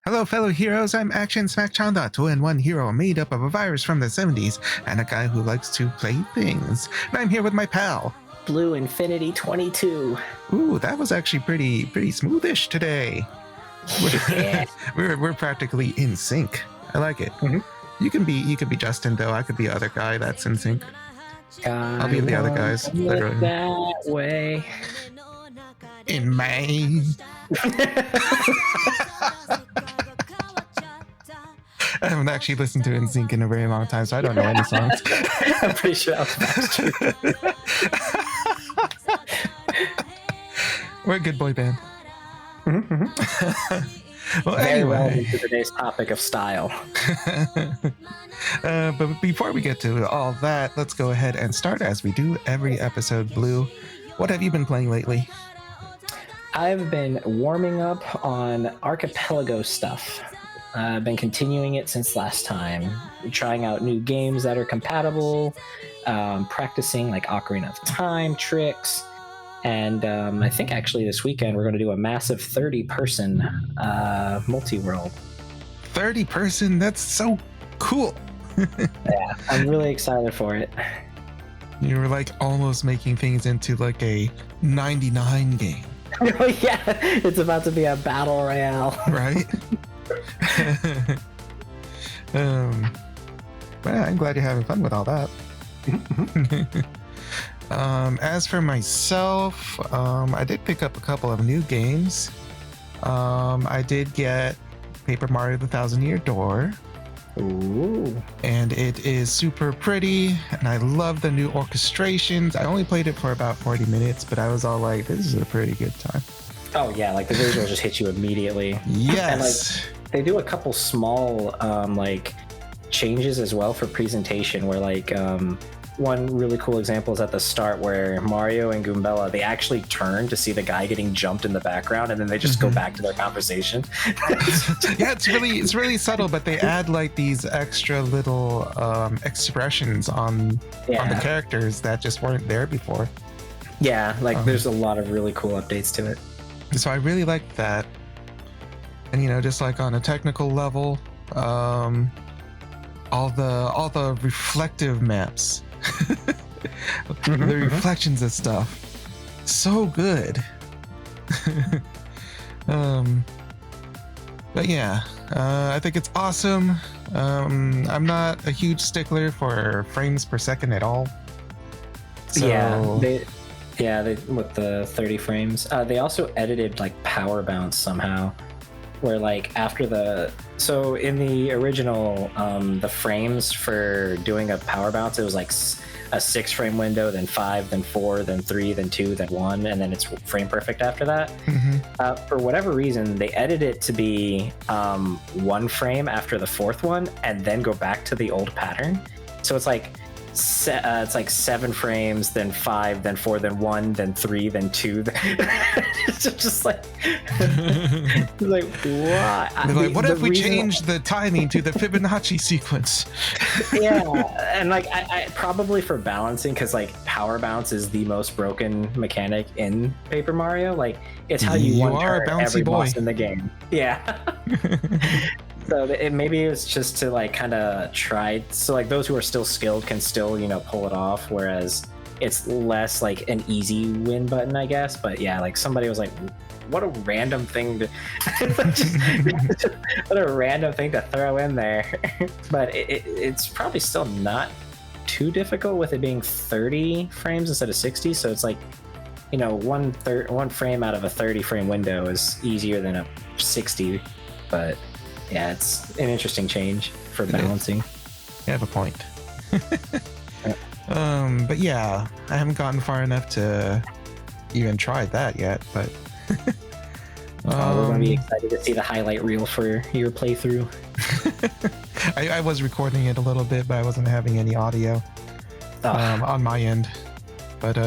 Hello, fellow heroes. I'm Action Smacchan, the 2-in-1 hero made up of a virus from the 70s and a guy who likes to play things. And I'm here with my pal, Blue Infinity 22. Ooh, that was actually pretty smoothish today. Yeah. we're practically in sync. I like it. Mm-hmm. You can be Justin though. I could be the other guy that's in sync. I'll be the other guys. Literally. That way. In May. I haven't actually listened to NSYNC in a very long time, so I don't know any songs. I'm pretty sure that's true. We're a good boy band. Mm-hmm. Well, Very anyway. relevant to today's topic of style. But before we get to all that, let's go ahead and start as we do every episode. Blue, what have you been playing lately? I've been warming up on Archipelago stuff. I've been continuing it since last time, trying out new games that are compatible, practicing like Ocarina of Time tricks, and I think actually this weekend we're going to do a massive 30-person multi-world. 30-person? That's so cool. Yeah, I'm really excited for it. You were like almost making things into like a 99 game. Oh yeah, it's about to be a battle royale. Right? Well, I'm glad you're having fun with all that. As for myself, I did pick up a couple of new games. I did get Paper Mario: The Thousand-Year Door. Ooh. And it is super pretty, and I love the new orchestrations. I only played it for about 40 minutes, but I was all like, this is a pretty good time. Oh yeah, like the visuals just hit you immediately. Yes. And like they do a couple small like changes as well for presentation where like one really cool example is at the start where Mario and Goombella, they actually turn to see the guy getting jumped in the background and then they just go back to their conversation. Yeah, it's really subtle, but they add like these extra little expressions on the characters that just weren't there before. Yeah, like there's a lot of really cool updates to it. So I really like that. And just like on a technical level, all the reflective maps, the reflections of stuff, so good. But yeah, I think it's awesome. I'm not a huge stickler for frames per second at all. So... Yeah, they with the 30 frames. They also edited like power bounce somehow, where like so in the original, the frames for doing a power bounce, it was like a 6-frame window, then 5, then 4, then 3, then 2, then 1, and then it's frame perfect after that. For whatever reason, they edited it to be 1 frame after the 4th one, and then go back to the old pattern. So it's like it's like 7 frames, then 5, then 4, then 1, then 3, then 2. It's just like, like what? What if we change the timing to the Fibonacci sequence? Yeah, and like I probably for balancing, because like power bounce is the most broken mechanic in Paper Mario. Like it's how you one-turn every boss in the game. Yeah. So maybe it was just to like kind of try, so like those who are still skilled can still pull it off, whereas it's less like an easy win button, I guess. But yeah, like somebody was like, what a random thing to what a random thing to throw in there. But it's probably still not too difficult with it being 30 frames instead of 60. So it's like one frame out of a 30 frame window is easier than a 60. But yeah, it's an interesting change for balancing. You have a point. But yeah, I haven't gotten far enough to even try that yet, but we're gonna be excited to see the highlight reel for your playthrough. I was recording it a little bit, but I wasn't having any audio on my end. But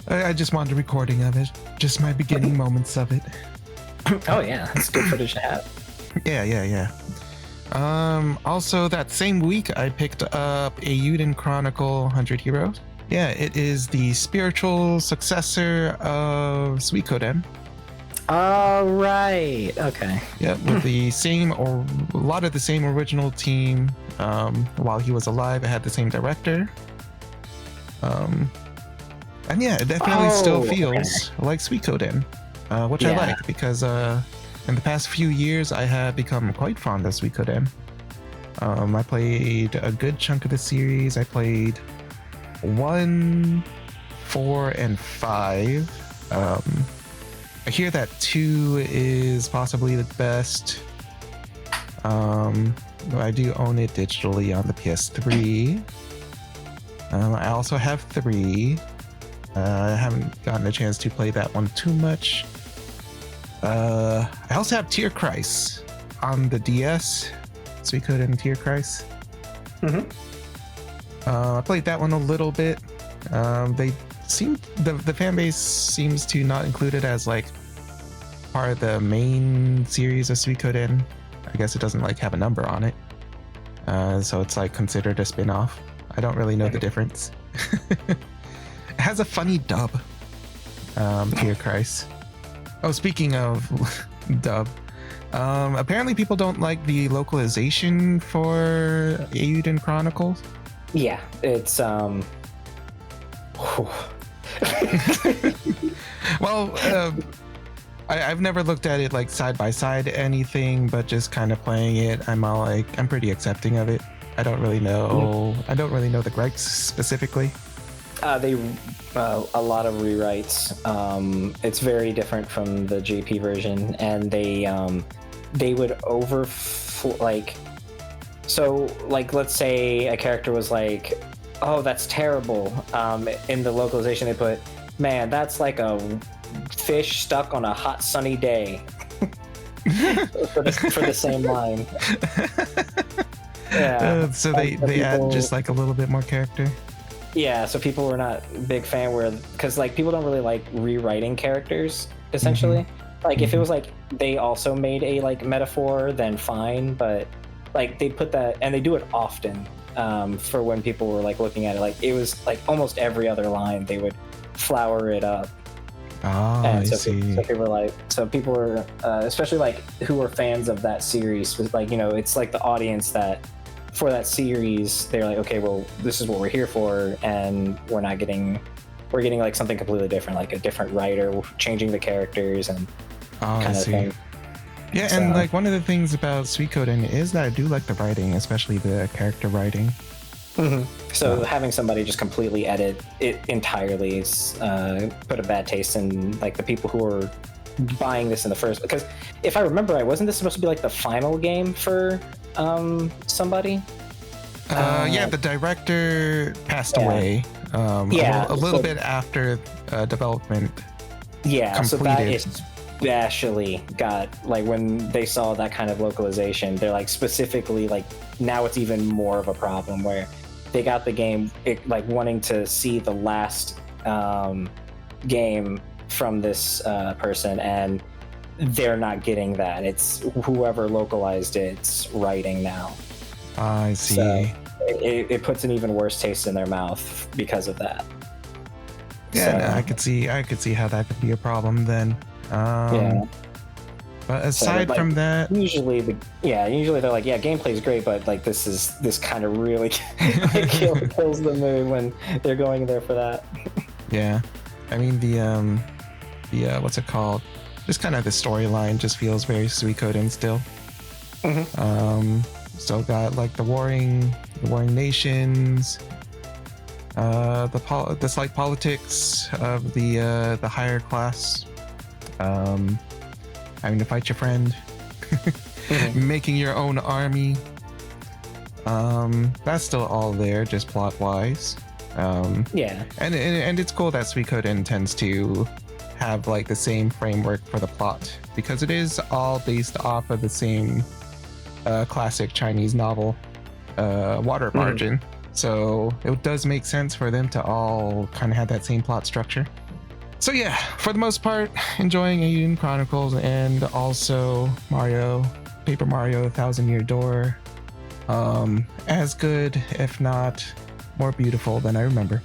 I just wanted a recording of it, just my beginning moments of it. Oh yeah, it's good footage to have. Yeah. Also that same week I picked up a Eiyuden Chronicle 100 Heroes. Yeah, it is the spiritual successor of Suikoden. Right. Okay. Yeah, with the same or a lot of the same original team. While he was alive, it had the same director. And yeah, it definitely still feels like Suikoden, which I like because in the past few years I have become quite fond of Suikoden. I played a good chunk of the series. I played 1, 4, and 5. I hear that 2 is possibly the best. I do own it digitally on the PS3. I also have 3. I haven't gotten a chance to play that one too much. I also have Tear Christ on the DS. Suikoden Tear Christ. I played that one a little bit. They seem the fan base seems to not include it as like part of the main series of Suikoden. I guess it doesn't like have a number on it, so it's like considered a spin-off. I don't really know the difference. It has a funny dub. Tear Christ. Oh, speaking of dub, apparently people don't like the localization for Eiyuden Chronicles. Yeah, it's Well, I've never looked at it like side by side anything, but just kind of playing it, I'm pretty accepting of it. I don't really know the gripes specifically. They a lot of rewrites. It's very different from the JP version, and they would let's say a character was like, oh, that's terrible. In the localization they put, man, that's like a fish stuck on a hot sunny day. for the same line. Yeah. So they add just like a little bit more character. Yeah, so people were not big fan because like people don't really like rewriting characters essentially. Like if it was like they also made a like metaphor, then fine, but like they put that, and they do it often for when people were like looking at it, like it was like almost every other line they would flower it up. Oh, and I see. So people were especially like who were fans of that series, was like, you know, it's like the audience that for that series, they're like, okay, well, this is what we're here for, and we're getting like something completely different, like a different writer changing the characters and kind of thing. Yeah, and like one of the things about Suikoden is that I do like the writing, especially the character writing. So having somebody just completely edit it entirely is put a bad taste in like the people who are buying this in the first. Because if I remember right, wasn't this supposed to be like the final game for somebody? Yeah, the director passed away a little bit after development completed. So that especially got like when they saw that kind of localization, they're like specifically like now it's even more of a problem where they got the game like wanting to see the last game from this person, and they're not getting that. It's whoever localized it's writing now. I see. So it puts an even worse taste in their mouth because of that. Yeah, so, no, I could see how that could be a problem then. But aside from that, usually they're like, yeah, gameplay's great, but like this kind of really kills the mood when they're going there for that. Yeah, I mean the what's it called? Just kind of the storyline just feels very Suikoden still. Still got like the warring nations, the slight politics of the higher class, having to fight your friend, making your own army. That's still all there, just plot wise. And it's cool that Suikoden tends to have like the same framework for the plot, because it is all based off of the same classic Chinese novel, Water Margin. So it does make sense for them to all kind of have that same plot structure. So yeah, for the most part, enjoying Eiyuden Chronicles and also Paper Mario 1000 Year Door. As good, if not more beautiful than I remember.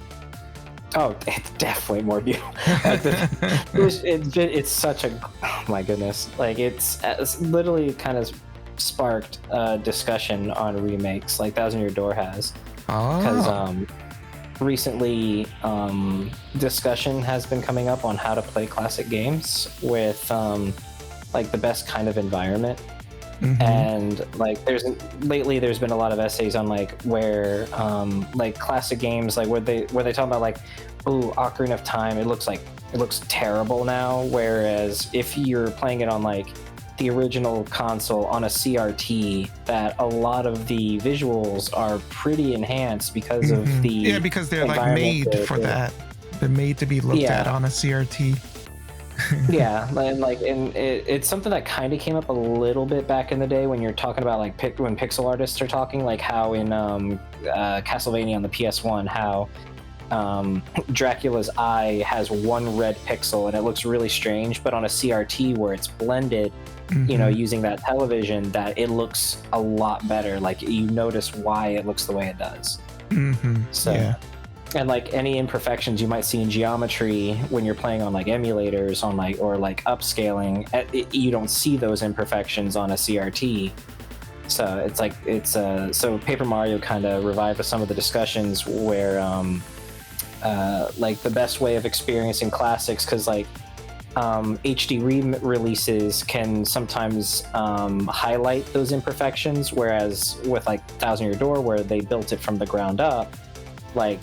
Oh, it's definitely more beautiful. Like it's such a, oh my goodness, like it's literally kind of sparked a discussion on remakes, like Thousand Year Door has, because recently discussion has been coming up on how to play classic games with like the best kind of environment. And like lately there's been a lot of essays on like where like classic games, like where they talk about like, oh, Ocarina of Time, it looks terrible now, whereas if you're playing it on like the original console on a CRT, that a lot of the visuals are pretty enhanced because of the because they're like made for that. They're made to be looked at on a CRT. Yeah, and it's something that kind of came up a little bit back in the day when you're talking about like when pixel artists are talking, like how in Castlevania on the PS1, how Dracula's eye has one red pixel and it looks really strange, but on a CRT where it's blended, you know, using that television, that it looks a lot better. Like you notice why it looks the way it does. So. Yeah. And like any imperfections you might see in geometry when you're playing on like emulators on like, or like upscaling, you don't see those imperfections on a CRT. So it's like so Paper Mario kind of revived some of the discussions where like the best way of experiencing classics, because like HD releases can sometimes highlight those imperfections, whereas with like Thousand Year Door, where they built it from the ground up, like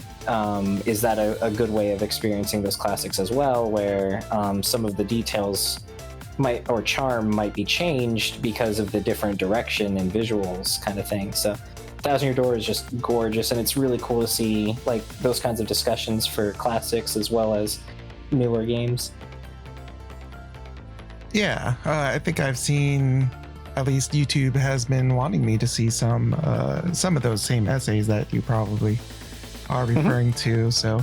is that a good way of experiencing those classics as well, where some of the details or charm might be changed because of the different direction and visuals kind of thing. So Thousand Year Door is just gorgeous, and it's really cool to see like those kinds of discussions for classics as well as newer games. Yeah, I think I've seen, at least YouTube has been wanting me to see some of those same essays that you probably are referring to. So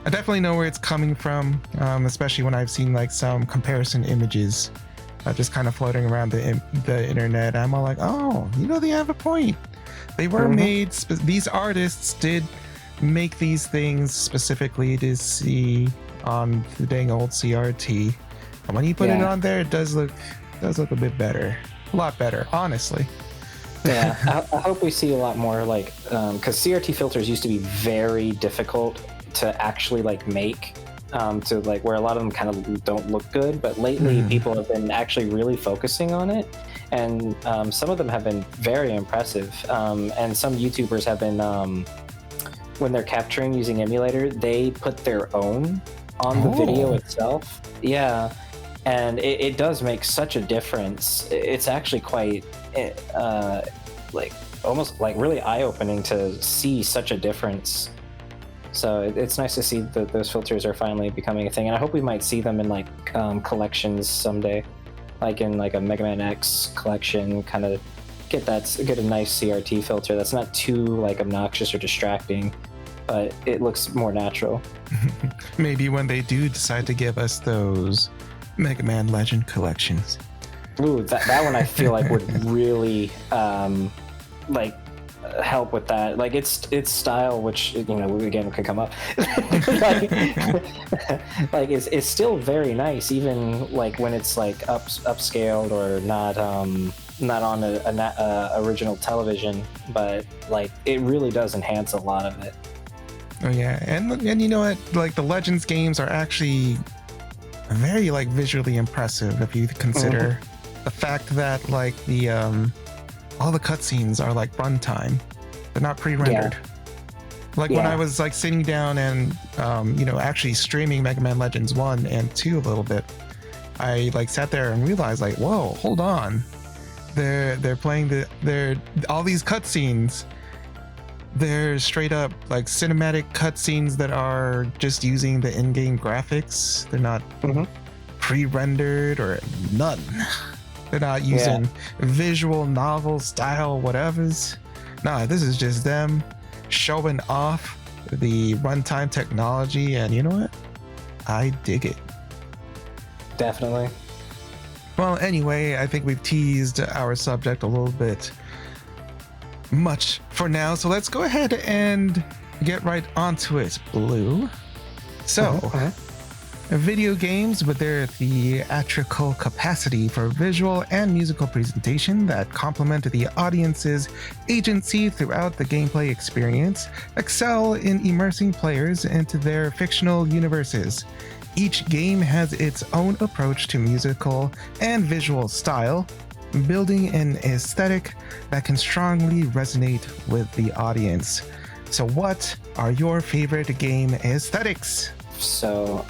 I definitely know where it's coming from, especially when I've seen like some comparison images just kind of floating around the internet. I'm all like, oh, you know, they have a point. They were made, these artists did make these things specifically to see on the dang old CRT. And when you put it on there, it does look a bit better, a lot better, honestly. Yeah, I hope we see a lot more, like, because CRT filters used to be very difficult to actually like make, to like where a lot of them kind of don't look good. But lately, people have been actually really focusing on it, and some of them have been very impressive. And some YouTubers have been, when they're capturing using emulator, they put their own on the video itself. Yeah, and it does make such a difference. It's actually quite like almost like really eye-opening to see such a difference. So it's nice to see that those filters are finally becoming a thing, and I hope we might see them in like collections someday, like in like a Mega Man X collection. Kind of get a nice CRT filter that's not too like obnoxious or distracting, but it looks more natural. Maybe when they do decide to give us those Mega Man Legend collections. Ooh, that one I feel like would really like help with that. Like its style, which, you know, again could come up, like it's still very nice, even like when it's like upscaled or not on a original television. But like it really does enhance a lot of it. Oh yeah, and you know what? Like the Legends games are actually very like visually impressive if you consider the fact that like the all the cutscenes are like runtime. They're not pre-rendered. Like when I was like sitting down and you know, actually streaming Mega Man Legends 1 and 2 a little bit, I like sat there and realized like, whoa, hold on. They're playing all these cutscenes. They're straight up like cinematic cutscenes that are just using the in-game graphics. They're not pre-rendered or none. They're not using visual novel style whatevers. Nah, this is just them showing off the runtime technology, and you know what? I dig it. Definitely. Well, anyway, I think we've teased our subject a little bit much for now, so let's go ahead and get right onto it, Blue. So, video games with their theatrical capacity for visual and musical presentation that complement the audience's agency throughout the gameplay experience excel in immersing players into their fictional universes. Each game has its own approach to musical and visual style, building an aesthetic that can strongly resonate with the audience. So what are your favorite game aesthetics? So,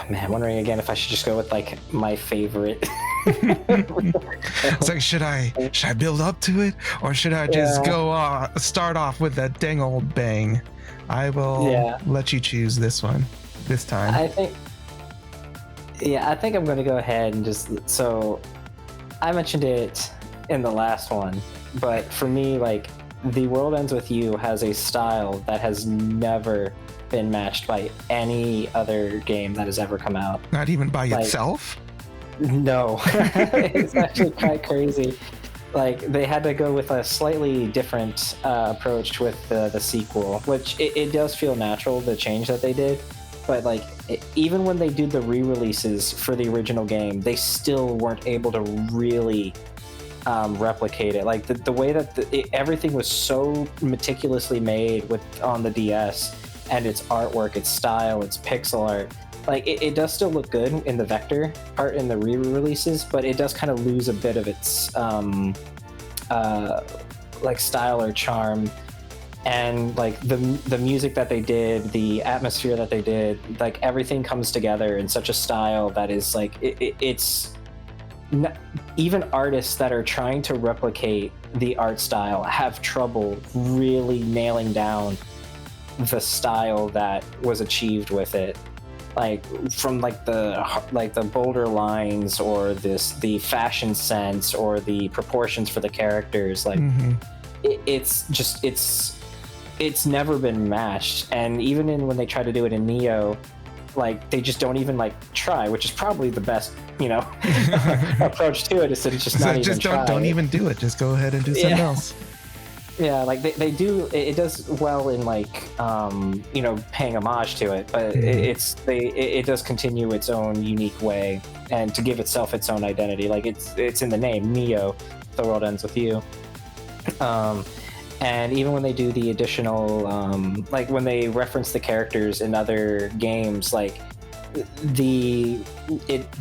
man, wondering again if I should just go with like my favorite. It's like, should I build up to it, or should I just go start off with that dang old bang? I will let you choose this one this time. I think I'm going to go ahead and just, so I mentioned it in the last one, but for me, like, The World Ends With You has a style that has never been matched by any other game that has ever come out. Not even by itself? No. It's actually quite crazy. Like, they had to go with a slightly different approach with the sequel, which it does feel natural, the change that they did. But like, even when they do the re-releases for the original game, they still weren't able to really replicate it. Like the way that everything was so meticulously made on the DS, and its artwork, its style, its pixel art, like it does still look good in the vector part in the re-releases, but it does kind of lose a bit of its like style or charm. And like the music that they did, the atmosphere that they did, like everything comes together in such a style that is like it's not, even artists that are trying to replicate the art style have trouble really nailing down the style that was achieved with it. Like from like the bolder lines, or the fashion sense, or the proportions for the characters. Like it's never been matched. And even when they try to do it in Neo, like they just don't even like try, which is probably the best, approach to it, is to just not even try. Don't even do it. Just go ahead and do something else. Yeah, like they do. It does well in like paying homage to it, but it does continue its own unique way, and to give itself its own identity. Like it's in the name, Neo, The World Ends With You. And even when they do the additional, like when they reference the characters in other games, like the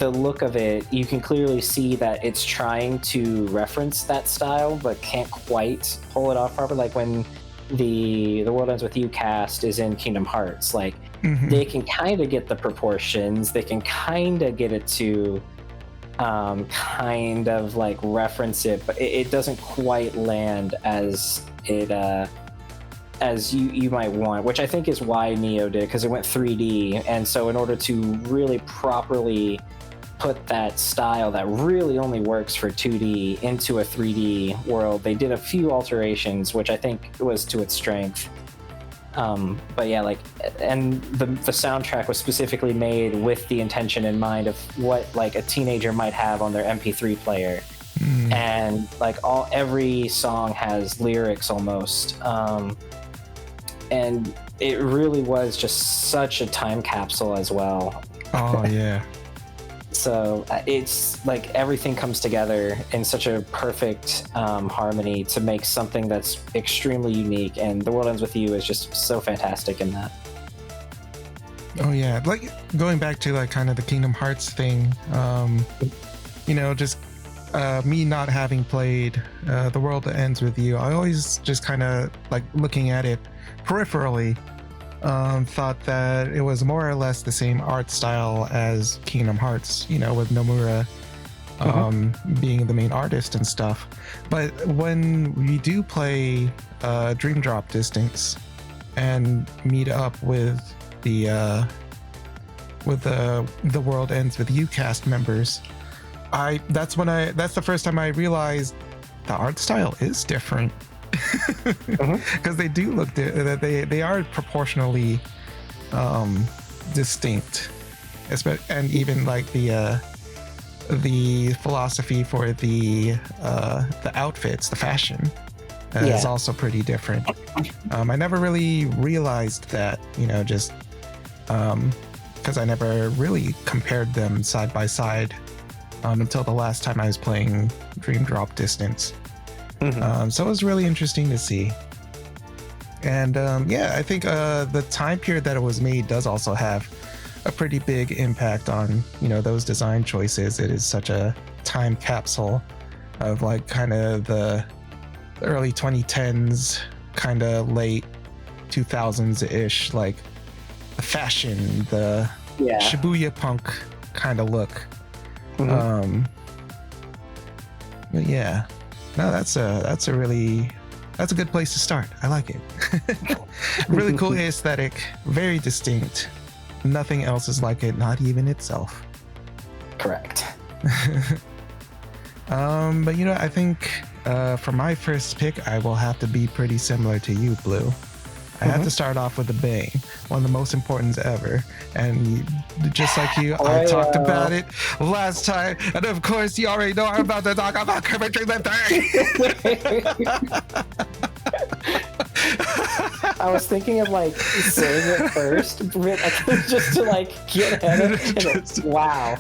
look of it, you can clearly see that it's trying to reference that style, but can't quite pull it off properly. Like when the World Ends With You cast is in Kingdom Hearts, like they can kind of get the proportions, they can kind of get it to kind of like reference it, but it doesn't quite land as it as you might want, which I think is why Neo did, because it went 3D. And so in order to really properly put that style that really only works for 2D into a 3D world, they did a few alterations, which I think was to its strength. But yeah, like, and the soundtrack was specifically made with the intention in mind of what like a teenager might have on their MP3 player. And like every song has lyrics almost, and it really was just such a time capsule as well. Oh yeah. So it's like everything comes together in such a perfect harmony to make something that's extremely unique, and The World Ends With You is just so fantastic in that. Oh yeah, like going back to like kind of the Kingdom Hearts thing, just me not having played The World Ends With You, I always just kind of like looking at it peripherally, thought that it was more or less the same art style as Kingdom Hearts, with Nomura being the main artist and stuff. But when we do play Dream Drop Distance and meet up with the World Ends With You cast members, that's the first time I realized the art style is different. Because they do look that they are proportionally distinct, and even like the philosophy for the outfits, the fashion is also pretty different. I never really realized that, just because I never really compared them side by side until the last time I was playing Dream Drop Distance. So it was really interesting to see. And I think the time period that it was made does also have a pretty big impact on, those design choices. It is such a time capsule of like kind of the early 2010s, kind of late 2000s-ish, like the fashion, the Shibuya punk kind of look. But yeah, no, that's a good place to start. I like it. Really cool aesthetic, very distinct. Nothing else is like it, not even itself. Correct. But I think for my first pick, I will have to be pretty similar to you, Blue. I have to start off with a bang, one of the most important ever. And just like you, I talked about it last time. And of course, you already know I'm about to talk about Kirby Dream Land 3. I was thinking of like saying it first, just to like get ahead of it. Wow,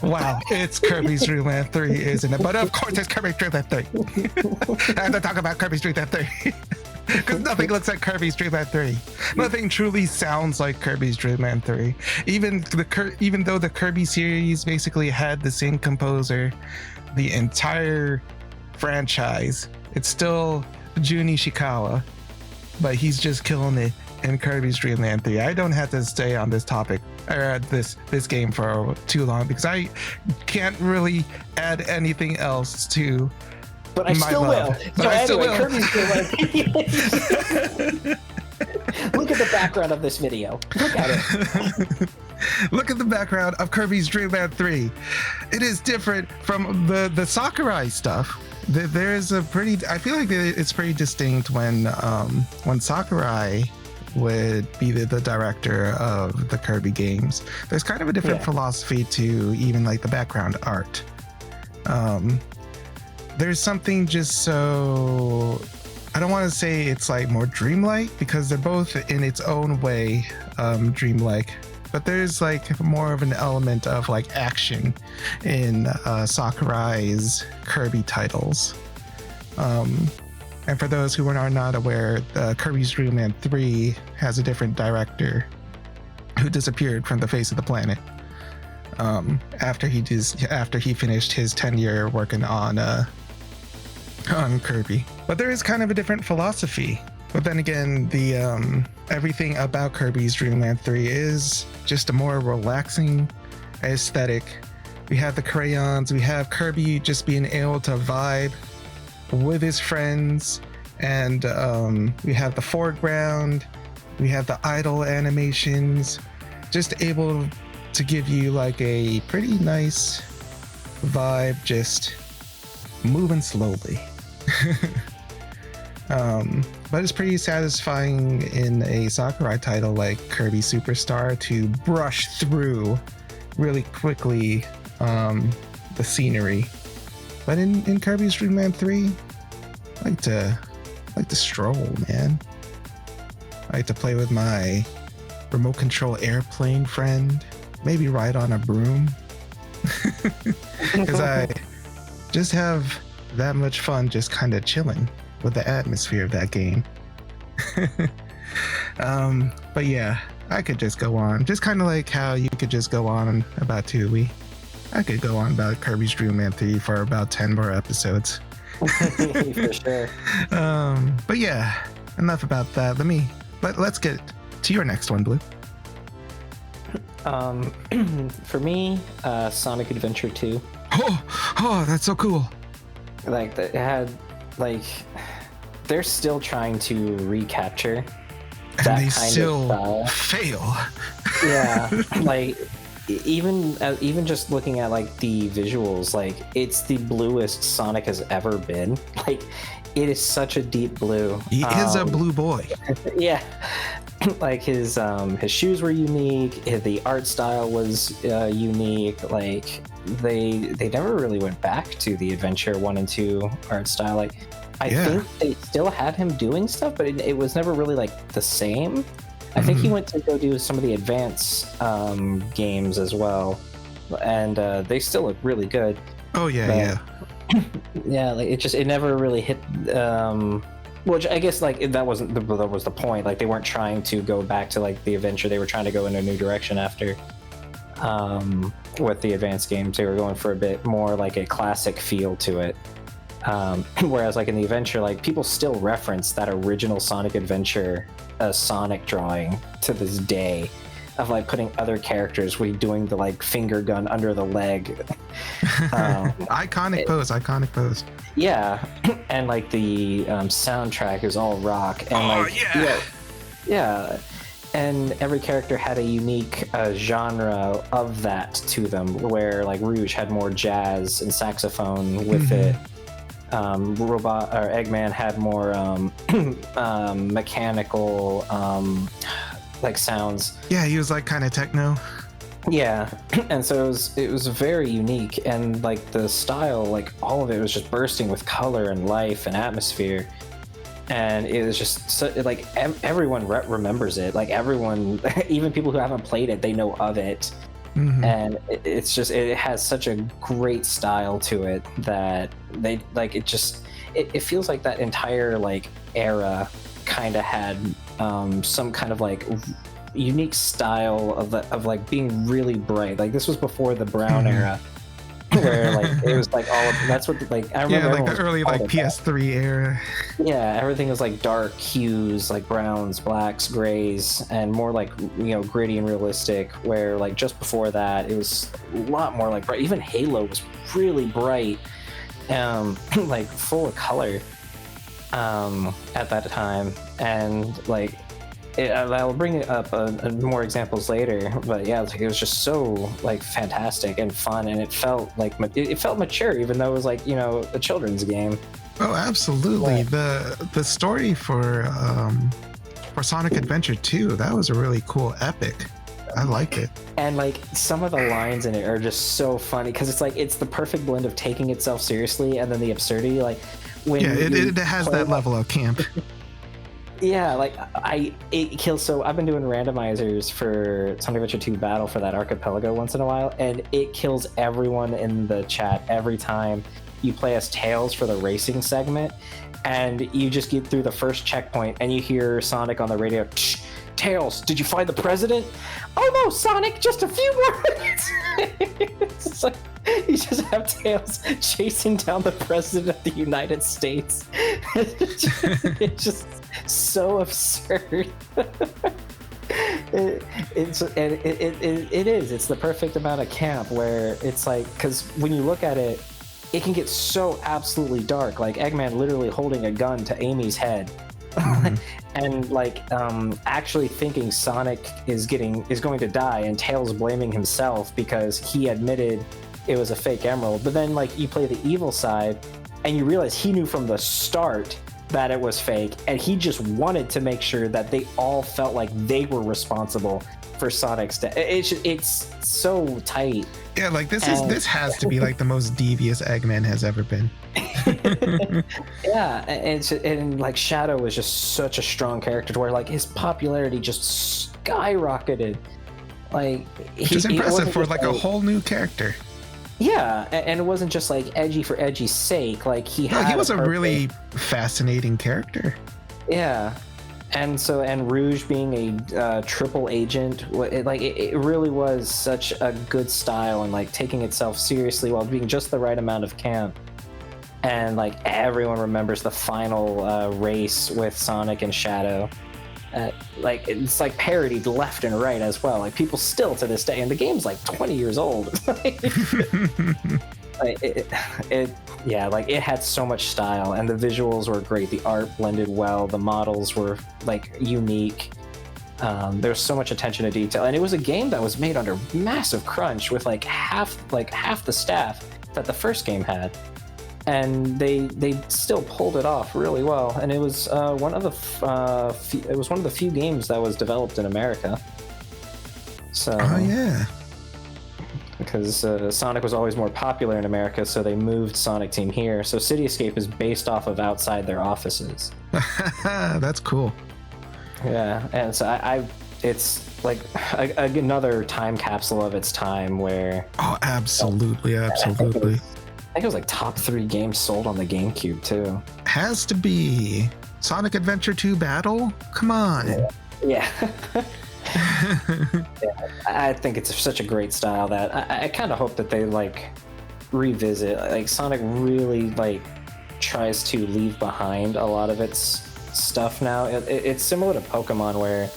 it's Kirby's Dream Land 3, isn't it? But of course, it's Kirby's Dream Land 3. I have to talk about Kirby's Dream Land 3. Because nothing looks like Kirby's Dream Land 3. Nothing truly sounds like Kirby's Dream Land 3. Even though the Kirby series basically had the same composer, the entire franchise, it's still Jun Ishikawa, but he's just killing it in Kirby's Dream Land 3. I don't have to stay on this topic or this game for too long because I can't really add anything else to. But I still will. So anyway, Kirby's Dream Land 3. Look at the background of this video. Look at it. Look at the background of Kirby's Dream Land 3. It is different from the Sakurai stuff. There's I feel like it's pretty distinct when Sakurai would be the director of the Kirby games. There's kind of a different philosophy to even like the background art. There's something just so, I don't want to say it's like more dreamlike because they're both in its own way dreamlike, but there's like more of an element of like action in Sakurai's Kirby titles. And for those who are not aware, Kirby's Dream Land 3 has a different director who disappeared from the face of the planet after he finished his tenure working on Kirby. But there is kind of a different philosophy. But then again, the everything about Kirby's Dream Land 3 is just a more relaxing aesthetic. We have the crayons, we have Kirby just being able to vibe with his friends, and we have the foreground, we have the idle animations, just able to give you like a pretty nice vibe, just moving slowly. But it's pretty satisfying in a Sakurai title like Kirby Superstar to brush through really quickly the scenery. But in Kirby's Dream Land 3, I like to stroll, man. I like to play with my remote control airplane friend, maybe ride on a broom. Because I just have that much fun just kind of chilling with the atmosphere of that game. But yeah, I could just go on, just kind of like how you could just go on about Twewy. I could go on about Kirby's Dream Land 3 for about 10 more episodes. For sure. But yeah, enough about that. Let's get to your next one, Blue. For me, Sonic Adventure 2. Oh, that's so cool. Like it had they're still trying to recapture that and they kind still of style. Fail. Yeah, like even just looking at like the visuals, like it's the bluest Sonic has ever been. Like it is such a deep blue. He is a blue boy. Yeah. Like his shoes were unique, the art style was unique. Like they never really went back to the Adventure 1 and 2 art style. Like I think they still had him doing stuff, but it was never really like the same. I think he went to go do some of the advance games as well, and they still look really good. Oh yeah, but, yeah. Like it never really hit. Which I guess like that was the point. Like they weren't trying to go back to like the adventure. They were trying to go in a new direction after. With the advanced games, they were going for a bit more like a classic feel to it. Whereas like in the adventure, like people still reference that original Sonic Adventure Sonic drawing to this day, of like putting other characters doing the like finger gun under the leg. Iconic pose. Yeah, and like the soundtrack is all rock, and yeah. And every character had a unique genre of that to them, where like Rouge had more jazz and saxophone with it. Eggman had more mechanical like sounds. Yeah, he was like kind of techno. Yeah, and so it was very unique, and like the style, like all of it was just bursting with color and life and atmosphere. And it was just so, like everyone remembers it. Like everyone, even people who haven't played it, they know of it. And it's just, it has such a great style to it that they like it feels like that entire like era kind of had some kind of like unique style of like being really bright. Like this was before the brown era. Where like it was like all of that's what like I remember like the early like PS3 era. Yeah, everything was like dark hues, like browns, blacks, grays, and more like gritty and realistic. Where like just before that, it was a lot more like bright. Even Halo was really bright, like full of color, at that time, and like. I'll bring up more examples later, but yeah, it was just so like fantastic and fun, and it felt mature, even though it was like a children's game. Oh, absolutely! Yeah. The story for Sonic Adventure 2, that was a really cool epic. I liked it. And like some of the lines in it are just so funny because it's like it's the perfect blend of taking itself seriously and then the absurdity. Like when it has that level of camp. Yeah, like it kills. So I've been doing randomizers for Sonic Adventure 2 Battle for that archipelago once in a while, and it kills everyone in the chat every time you play as Tails for the racing segment, and you just get through the first checkpoint and you hear Sonic on the radio. Tails, did you find the president? Oh no, Sonic, just a few more minutes. It's like you just have Tails chasing down the president of the United States. It's just so absurd. It's the perfect amount of camp where it's like, because when you look at it, it can get so absolutely dark, like Eggman literally holding a gun to Amy's head. And like actually thinking Sonic is going to die, and Tails blaming himself because he admitted it was a fake emerald. But then like you play the evil side and you realize he knew from the start that it was fake, and he just wanted to make sure that they all felt like they were responsible for Sonic's death. It's so tight. Yeah, like this has to be like the most devious Eggman has ever been. Yeah, and like Shadow was just such a strong character to where like his popularity just skyrocketed. Like, which is impressive for like a whole new character. Yeah, and it wasn't just like edgy for edgy's sake. Like he was a really fascinating character. Yeah. And Rouge being a triple agent, it really was such a good style, and like taking itself seriously while being just the right amount of camp. And like everyone remembers the final race with Sonic and Shadow. Like it's like parodied left and right as well. Like people still to this day, and the game's like 20 years old. It had so much style, and the visuals were great. The art blended well. The models were like unique. There was so much attention to detail, and it was a game that was made under massive crunch with like half the staff that the first game had, and they still pulled it off really well. And it was one of the few games that was developed in America. So yeah. Because Sonic was always more popular in America, so they moved Sonic Team here. So City Escape is based off of outside their offices. That's cool. Yeah, and so it's like another time capsule of its time where Oh, absolutely, I absolutely. think it was like top 3 games sold on the GameCube too. Has to be. Sonic Adventure 2 Battle? Come on. Yeah. I think it's such a great style that I kind of hope that they like revisit. Like Sonic really like tries to leave behind a lot of its stuff now. It's similar to Pokemon where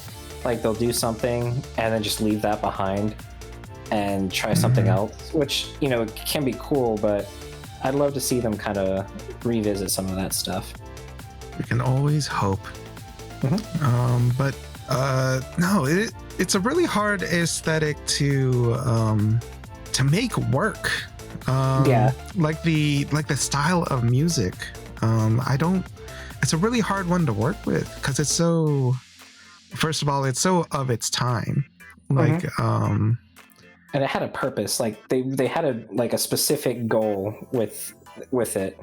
like they'll do something and then just leave that behind and try something else, which, you know, can be cool, but I'd love to see them kind of revisit some of that stuff. We can always hope. But no, it's a really hard aesthetic to make work. Like the style of music. It's a really hard one to work with because it's so, first of all, it's so of its time. Like and it had a purpose. Like they had a specific goal with it.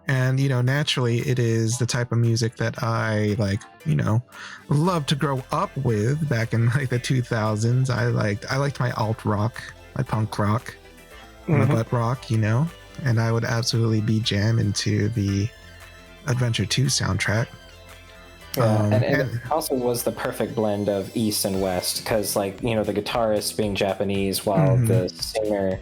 And, you know, naturally it is the type of music that I like, you know, love to grow up with back in like the 2000s. I liked my alt rock, my punk rock, my butt rock, you know, and I would absolutely be jamming to the Adventure 2 soundtrack. And it also was the perfect blend of East and West because, like, you know, the guitarist being Japanese while the singer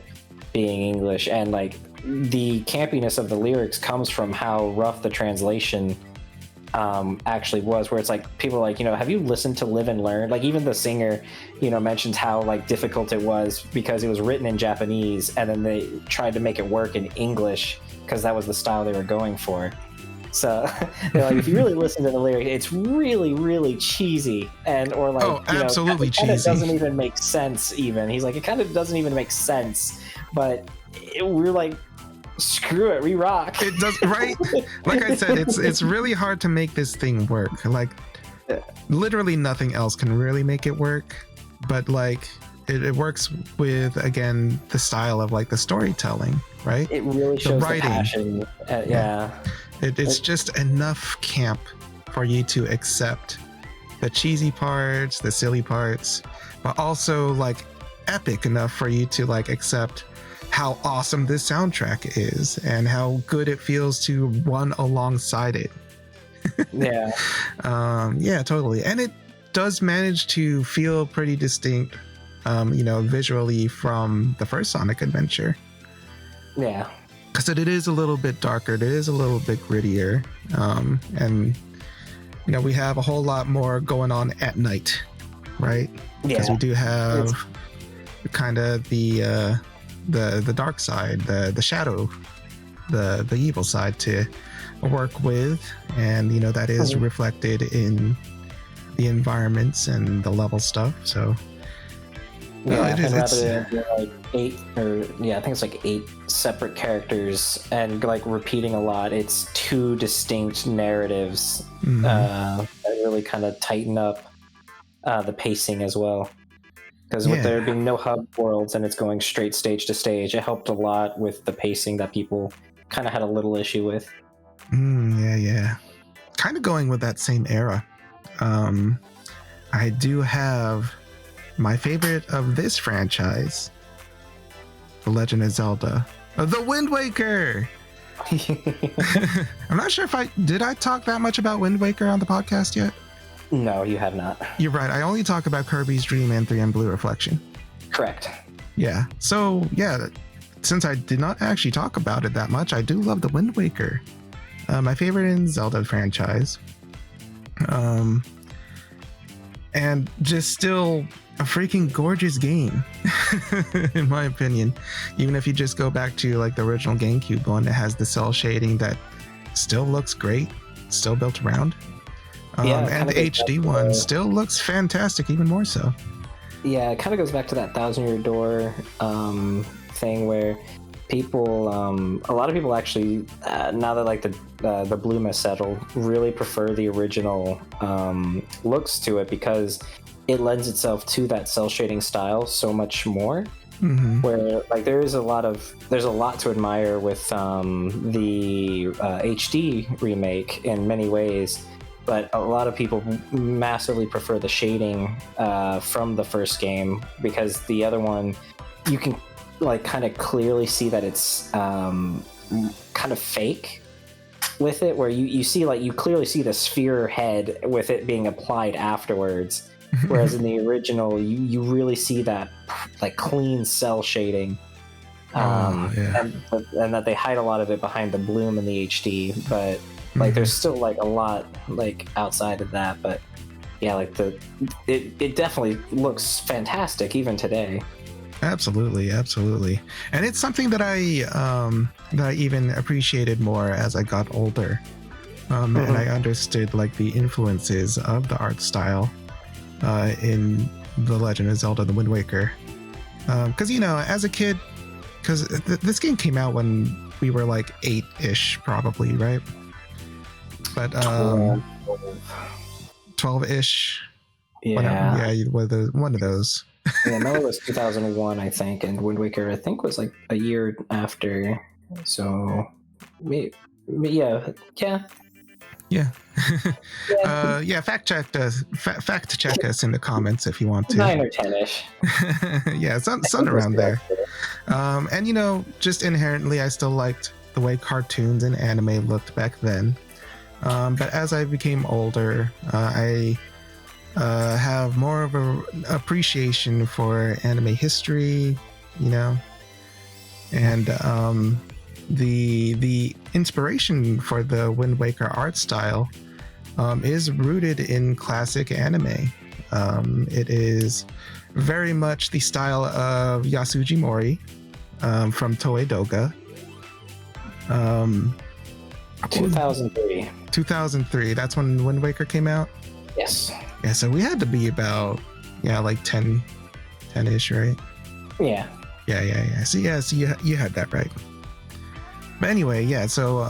being English, and like the campiness of the lyrics comes from how rough the translation actually was, where it's like people are like, you know, have you listened to Live and Learn? Like even the singer, you know, mentions how like difficult it was because it was written in Japanese and then they tried to make it work in English because that was the style they were going for. So they're like, if you really listen to the lyric, it's really, really cheesy, and or like, absolutely cheesy. It doesn't even make sense. Even he's like, it kind of doesn't even make sense, but we're like, screw it, we rock. It does, right? Like I said, it's really hard to make this thing work. Like literally nothing else can really make it work, but like it works with, again, the style of like the storytelling, right? It really shows the passion. It's just enough camp for you to accept the cheesy parts, the silly parts, but also like epic enough for you to like accept how awesome this soundtrack is and how good it feels to run alongside it. Yeah, totally. And it does manage to feel pretty distinct, you know, visually from the first Sonic Adventure. Yeah. Because it is a little bit darker, it is a little bit grittier, and you know, we have a whole lot more going on at night, right? Because we do have kind of the dark side, the shadow, the evil side to work with, and you know, that is reflected in the environments and the level stuff. So rather than like I think it's like 8 separate characters and like repeating a lot, it's 2 distinct narratives that really kind of tighten up the pacing as well. Because with there being no hub worlds and it's going straight stage to stage, it helped a lot with the pacing that people kind of had a little issue with. Kind of going with that same era. I do have my favorite of this franchise, The Legend of Zelda, The Wind Waker. I'm not sure if I talk that much about Wind Waker on the podcast yet. No, you have not. You're right. I only talk about Kirby's Dream and 3M Blue Reflection. Correct. Yeah. So, yeah, since I did not actually talk about it that much, I do love The Wind Waker. My favorite in Zelda franchise. And just still a freaking gorgeous game, in my opinion. Even if you just go back to like the original GameCube one, it has the cell shading that still looks great, still built around. And the HD one still looks fantastic, even more so. Yeah, it kind of goes back to that 1,000-Year Door thing where people, a lot of people actually, now that like the bloom has settled, really prefer the original looks to it because it lends itself to that cell shading style so much more. Where like there's a lot to admire with the HD remake in many ways, but a lot of people massively prefer the shading from the first game, because the other one, you can like kind of clearly see that it's kind of fake with it, where you see, like, you clearly see the sphere head with it being applied afterwards, whereas in the original you really see that like clean cell shading. And that they hide a lot of it behind the bloom in the HD, but like there's still like a lot like outside of that. But yeah, like it definitely looks fantastic even today. Absolutely, and it's something that I even appreciated more as I got older, and I understood like the influences of the art style in The Legend of Zelda: The Wind Waker, because as a kid. Because this game came out when we were like 8-ish, probably, right? But 12-ish. Yeah. One of those. Yeah, Mellow was 2001, I think, and Wind Waker, I think, was like a year after. So, yeah. Fact check us in the comments if you want to. 9 or 10-ish. Yeah, something around there. And just inherently, I still liked the way cartoons and anime looked back then. But as I became older, I have more of an appreciation for anime history, and the inspiration for the Wind Waker art style is rooted in classic anime. It is very much the style of Yasuji Mori from Toei Doga. 2003. 2003. That's when Wind Waker came out? Yes. Yeah, so we had to be about, like 10-ish, right? Yeah. Yeah. So you had that right. But anyway, yeah, so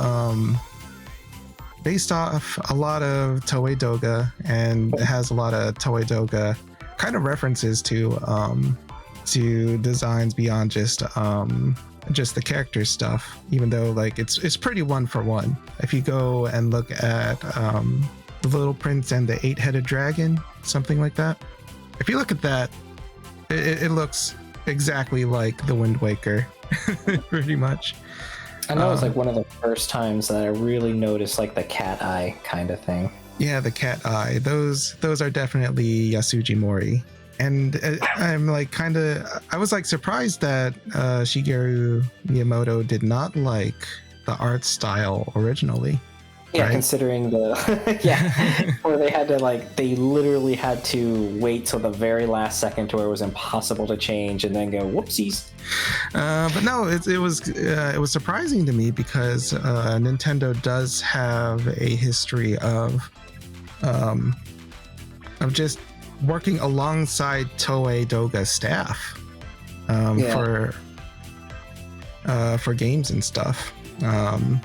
based off a lot of Toei Doga, and it has a lot of Toei Doga kind of references to designs beyond just the character stuff, even though like it's pretty one for one. If you go and look at the Little Prince and the 8-headed dragon, something like that, if you look at that, it looks exactly like the Wind Waker. Pretty much. I know it's like one of the first times that I really noticed like the cat eye kind of thing. Yeah, the cat eye. Those are definitely Yasuji Mori. And I'm like I was like surprised that Shigeru Miyamoto did not like the art style originally. Yeah, right? Considering where they literally had to wait till the very last second to where it was impossible to change and then go whoopsies. But no, it was surprising to me because Nintendo does have a history of just working alongside Toei Doga staff for games and stuff.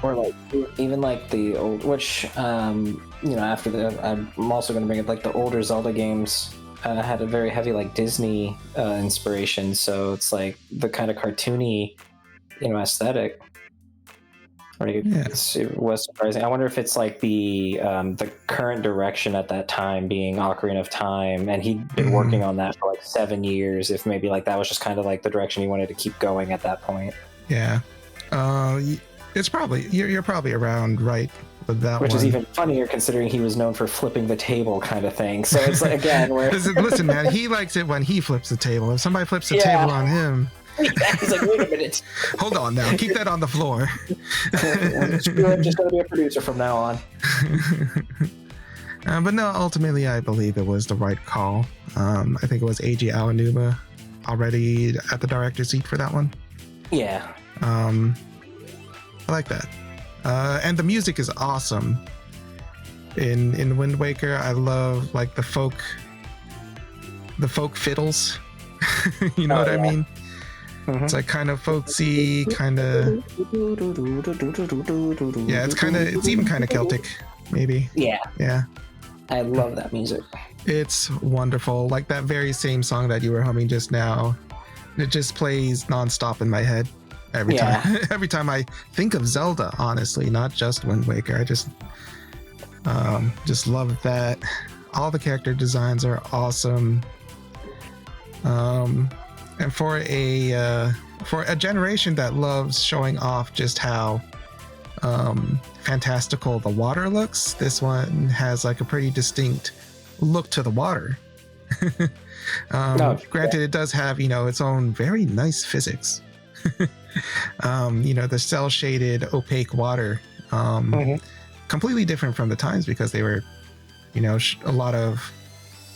Or like even like the old, which after that, I'm also going to bring up like the older Zelda games had a very heavy like Disney inspiration, so it's like the kind of cartoony aesthetic. It was surprising. I wonder if it's like the current direction at that time being Ocarina of Time, and he'd been working on that for like 7 years. If maybe like that was just kind of like the direction he wanted to keep going at that point. Yeah, it's probably you're probably around right with that. Which one. is even funnier considering he was known for flipping the table kind of thing. So it's like again, where listen, man, he likes it when he flips the table. If somebody flips the table on him. He's like, wait a minute. Hold on now. Keep that on the floor. I'm just going to be a producer from now on. But no, ultimately, I believe it was the right call. I think it was Eiji Aonuma already at the director's seat for that one. Yeah. I like that. And the music is awesome. In Wind Waker, I love like the folk fiddles. You know what I mean? Mm-hmm. It's like kind of folksy, kind of. Yeah, it's even kind of Celtic, maybe. Yeah. I love that music. It's wonderful. Like that very same song that you were humming just now. It just plays nonstop in my head every time. Every time I think of Zelda, honestly, not just Wind Waker. Just love that. All the character designs are awesome. And for a generation that loves showing off just how fantastical the water looks, this one has like a pretty distinct look to the water. Granted, it does have, its own very nice physics. The cell shaded opaque water, completely different from the times, because they were, a lot of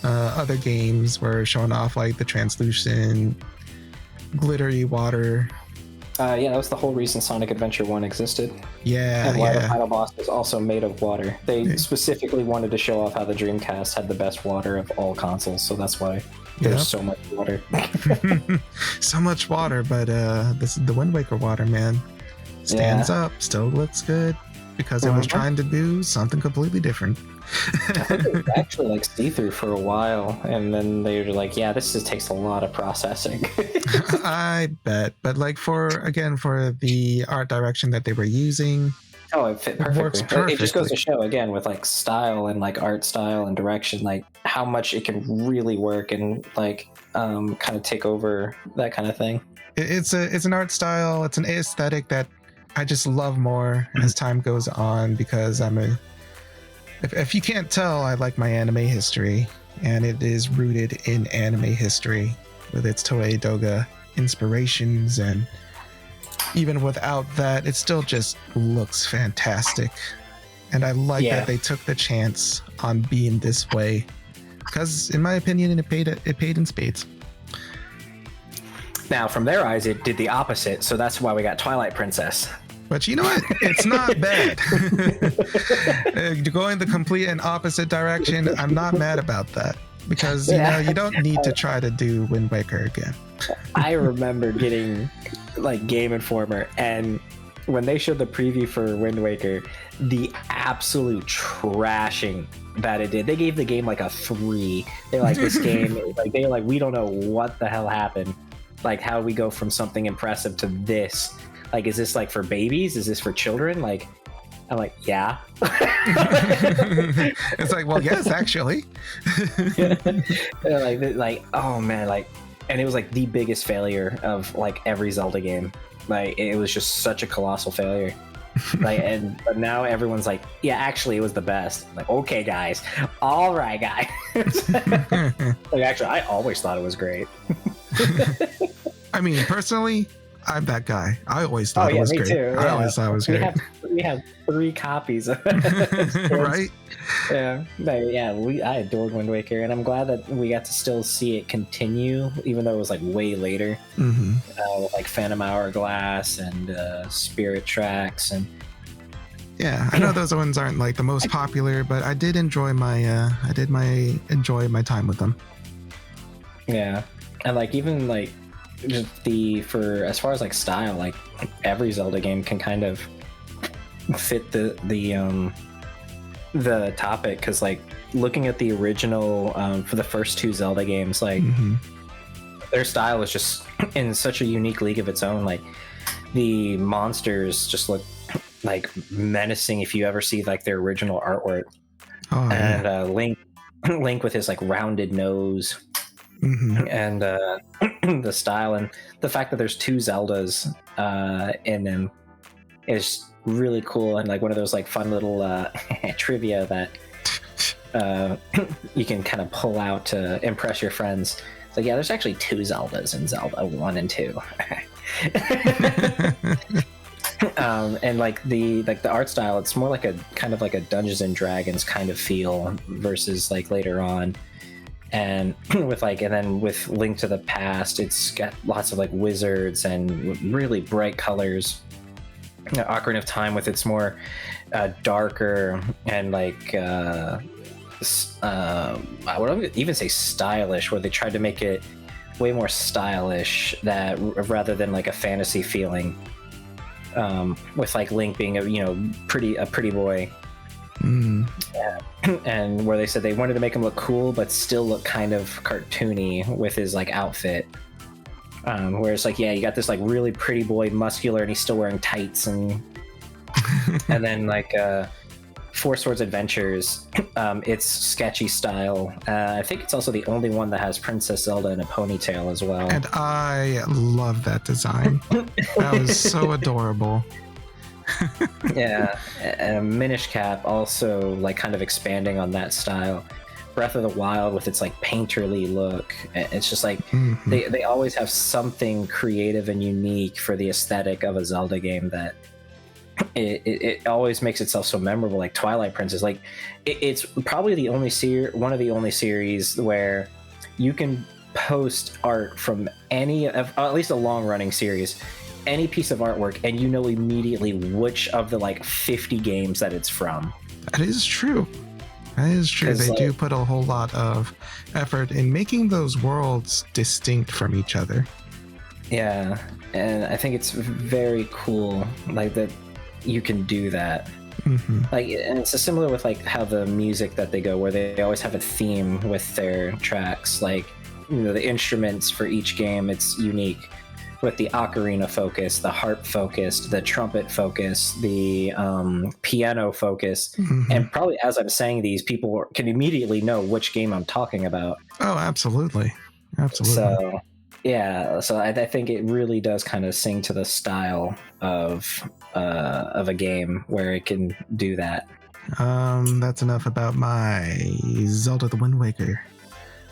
other games were showing off like the translucent glittery water. That was the whole reason Sonic Adventure 1 existed. Yeah, and why the final boss was also made of water. They specifically wanted to show off how the Dreamcast had the best water of all consoles, so that's why there's so much water. So much water, but this is the Wind Waker water, man. Stands up, still looks good, because it was trying to do something completely different. I think it was actually like see-through for a while, and then they were like, yeah, this just takes a lot of processing. I bet, but like for the art direction that they were using, it fit perfectly. It just goes to show, again, with like style and like art style and direction, like how much it can really work and like kind of take over that kind of thing. It's an art style, it's an aesthetic that I just love more as time goes on, because if you can't tell, I like my anime history, and it is rooted in anime history with its Toei Doga inspirations, and even without that, it still just looks fantastic. And I like that they took the chance on being this way, because in my opinion, it paid in spades. Now, from their eyes, it did the opposite, so that's why we got Twilight Princess. But you know what? It's not bad. Going the complete and opposite direction, I'm not mad about that. Because, you don't need to try to do Wind Waker again. I remember getting, like, Game Informer, and when they showed the preview for Wind Waker, the absolute trashing that it did. They gave the game, like, a 3. They're like, this game, they were like, we don't know what the hell happened. Like, how we go from something impressive to this. Like, is this like for babies? Is this for children? Like, I'm like, yeah. It's like, well, yes, actually. like, oh man, like, and it was like the biggest failure of like every Zelda game. Like, it was just such a colossal failure. Like, but now everyone's like, yeah, actually, it was the best. I'm like, okay, guys, all right, guys. Like, actually, I always thought it was great. I mean, personally, I'm that guy. I always thought it was great. Too. I always thought it was great. We have 3 copies of it. Right? Yeah. I adored Wind Waker, and I'm glad that we got to still see it continue, even though it was like way later. Like Phantom Hourglass and Spirit Tracks, and I know those ones aren't like the most popular, but I did enjoy my time with them. Yeah, and like even like just for as far as like style, like every Zelda game can kind of fit the topic, because like looking at the original for the first 2 Zelda games, like their style is just in such a unique league of its own. Like the monsters just look like menacing if you ever see like their original artwork. And Link with his like rounded nose. And the style and the fact that there's 2 Zeldas in them is really cool, and like one of those like fun little trivia that you can kind of pull out to impress your friends. So yeah, there's actually 2 Zeldas in Zelda 1 and 2. And like the art style, it's more like a kind of like a Dungeons and Dragons kind of feel versus like later on. And with Link to the Past, it's got lots of like wizards and really bright colors. Ocarina of Time with its more darker and like I would even say stylish, where they tried to make it way more stylish that rather than like a fantasy feeling. With like Link being a pretty boy. And where they said they wanted to make him look cool but still look kind of cartoony with his like outfit, whereas like you got this like really pretty boy, muscular, and he's still wearing tights, and and then like Four Swords Adventures. It's sketchy style. I think it's also the only one that has Princess Zelda in a ponytail as well. And I love that design. That was so adorable. Yeah, and Minish Cap also like kind of expanding on that style. Breath of the Wild with its like painterly look. It's just like they always have something creative and unique for the aesthetic of a Zelda game that it always makes itself so memorable. Like Twilight Princess, like it's probably the only one of the only series where you can post art from any of, at least a long running series, any piece of artwork, and you know immediately which of the like 50 games that it's from. That is true. That is true. They do put a whole lot of effort in making those worlds distinct from each other. Yeah, and I think it's very cool, like that you can do that. Like, and it's similar with like how the music that they go, where they always have a theme with their tracks. Like, you know, the instruments for each game, it's unique. With the ocarina focus, the harp focus, the trumpet focus, the piano focus, and probably as I'm saying these, people can immediately know which game I'm talking about. Oh, absolutely, absolutely. So yeah, so I think it really does kind of sing to the style of a game where it can do that. That's enough about my Zelda: The Wind Waker.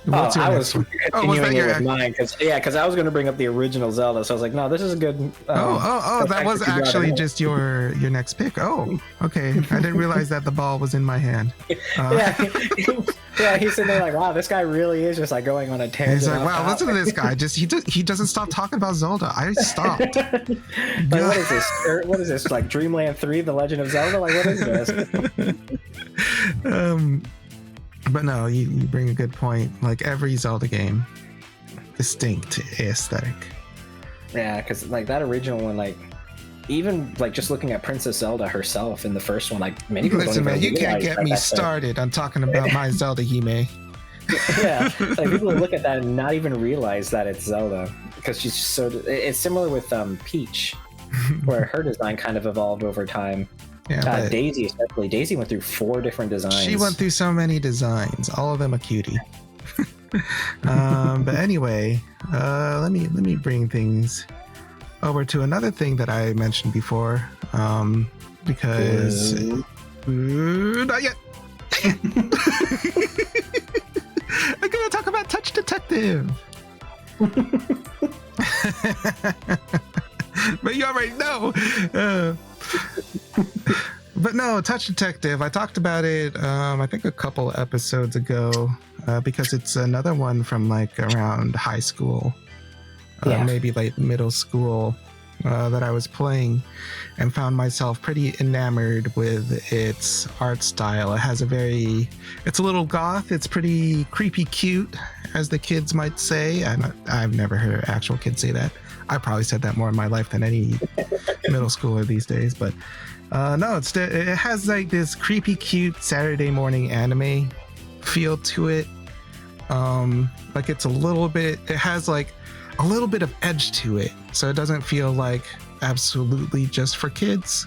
What's your next one? Was that your mine? Because I was going to bring up the original Zelda, so I was like, no, this is a good. That was actually just your next pick. Oh, okay. I didn't realize that the ball was in my hand. Yeah, he's sitting there like, wow, this guy really is just like going on a tangent. He's like, wow, listen to this guy. Just he doesn't stop talking about Zelda. I stopped. Like, what is this? What is this? Like Dreamland 3, The Legend of Zelda? Like, what is this? But no, you bring a good point. Like every Zelda game, distinct aesthetic. Yeah, because like that original one, like even like just looking at Princess Zelda herself in the first one, like many people listen, man, you can't get me started on talking about my Zeldahime. Yeah, like people look at that and not even realize that it's Zelda because she's just so. It's similar with Peach, where her design kind of evolved over time. Yeah, Daisy especially. Daisy went through 4 different designs. She went through so many designs, all of them a cutie. But anyway, let me bring things over to another thing that I mentioned before, because not yet. I'm gonna talk about Touch Detective. But you already know. But no, Touch Detective, I talked about it I think a couple episodes ago, because it's another one from like around high school, maybe like middle school, that I was playing and found myself pretty enamored with its art style. It has it's a little goth, it's pretty creepy cute, as the kids might say. I've never heard actual kids say that. I probably said that more in my life than any middle schooler these days, but no, it has like this creepy cute Saturday morning anime feel to it. Like it has like a little bit of edge to it, so it doesn't feel like absolutely just for kids.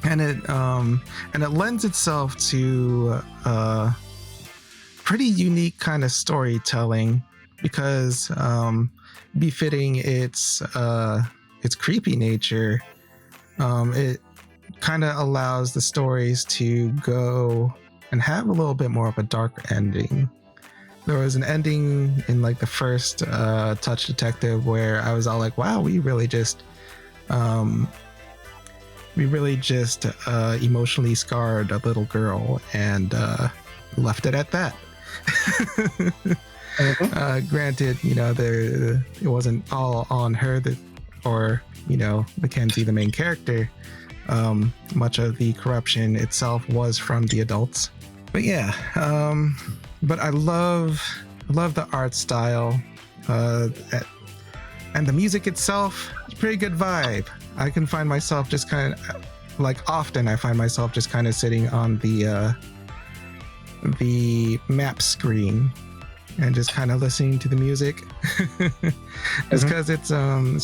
And it lends itself to pretty unique kind of storytelling, because befitting its creepy nature, it kind of allows the stories to go and have a little bit more of a dark ending. There was an ending in like the first Touch Detective where I was all like, wow, we really just emotionally scarred a little girl and left it at that. Granted, you know, it wasn't all on her, or you know, Mackenzie, the main character. Much of the corruption itself was from the adults. But yeah, but I love the art style, and the music itself. It's a pretty good vibe. I can find myself just kind of I find myself just kind of sitting on the map screen and just kind of listening to the music. It's because it's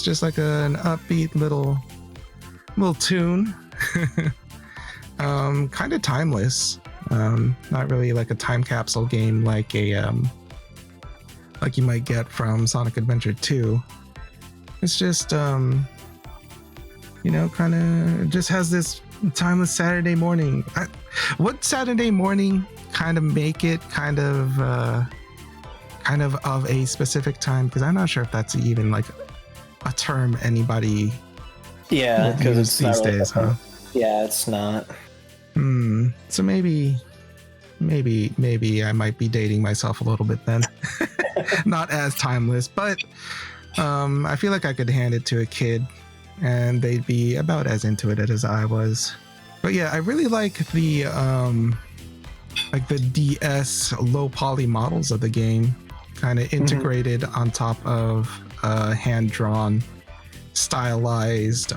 just like an upbeat little tune. kind of timeless. Not really like a time capsule game like like you might get from Sonic Adventure 2. It's just kind of just has this timeless Saturday morning. What Saturday morning kind of make it kind of a specific time? Because I'm not sure if that's even like a term anybody because it's these not really days, huh? Yeah, it's not. So maybe I might be dating myself a little bit then. Not as timeless, but I feel like I could hand it to a kid and they'd be about as into it as I was. But yeah, I really like the DS low poly models of the game, kind of integrated on top of hand-drawn, stylized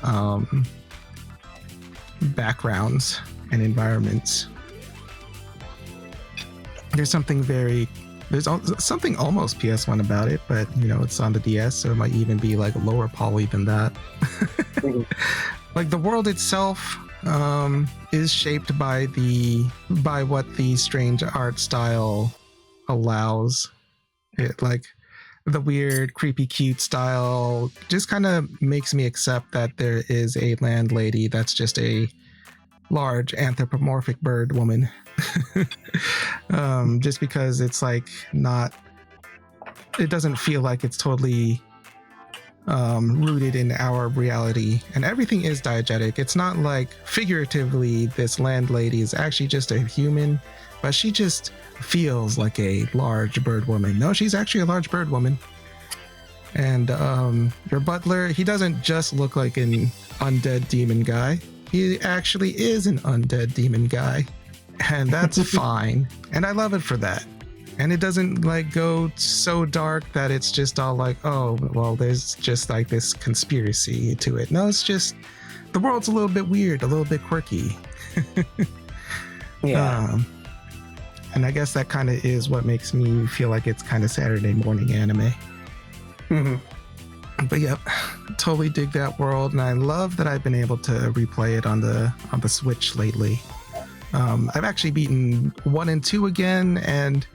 backgrounds and environments. There's something almost PS1 about it, but it's on the DS, so it might even be like lower poly than that. Like the world itself is shaped by what the strange art style allows. It, like the weird, creepy, cute style just kind of makes me accept that there is a landlady that's just a large anthropomorphic bird woman. Just because it's like it doesn't feel like it's totally rooted in our reality, and everything is diegetic. It's not like figuratively this landlady is actually just a human, but she just feels like a large bird woman. No, she's actually a large bird woman. And your butler, he doesn't just look like an undead demon guy. He actually is an undead demon guy, and that's fine. And I love it for that. And it doesn't like go so dark that it's just all like, oh, well, there's just like this conspiracy to it. No, it's just the world's a little bit weird, a little bit quirky. Yeah. And I guess that kind of is what makes me feel like it's kind of Saturday morning anime. But yep, totally dig that world, and I love that I've been able to replay it on the Switch lately. I've actually beaten 1 and 2 again, and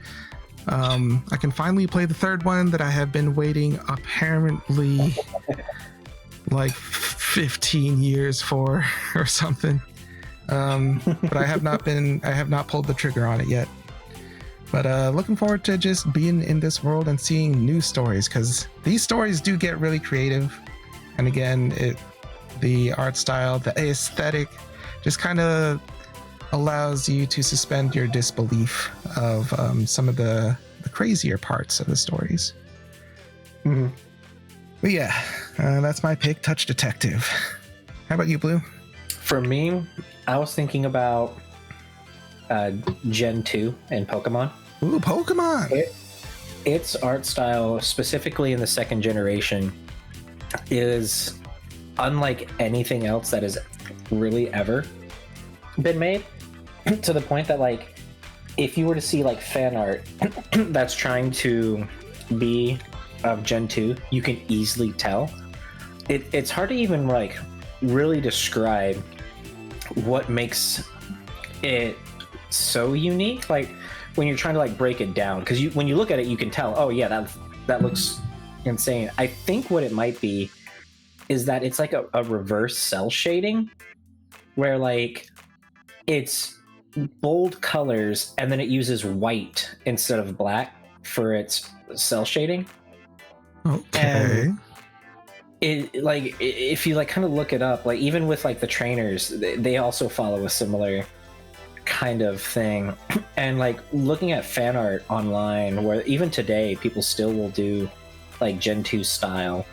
I can finally play the third one that I have been waiting apparently like 15 years for or something. But I have not pulled the trigger on it yet. But looking forward to just being in this world and seeing new stories, because these stories do get really creative. And again, the art style, the aesthetic just kind of allows you to suspend your disbelief of some of the crazier parts of the stories. But yeah, that's my pick, Touch Detective. How about you, Blue? For me, I was thinking about Gen 2 and Pokemon. Ooh, Pokemon! Its art style, specifically in the second generation, is unlike anything else that has really ever been made, to the point that, like, if you were to see like fan art that's trying to be of Gen 2, you can easily tell. It's hard to even like really describe what makes it so unique, like when you're trying to like break it down, because when you look at it you can tell, oh yeah, that looks insane. I think what it might be is that it's like a reverse cell shading, where like it's bold colors and then it uses white instead of black for its cell shading. Okay. And it, like, if you like kind of look it up, like even with like the trainers, they also follow a similar kind of thing. And like looking at fan art online, where even today people still will do like Gen 2 style,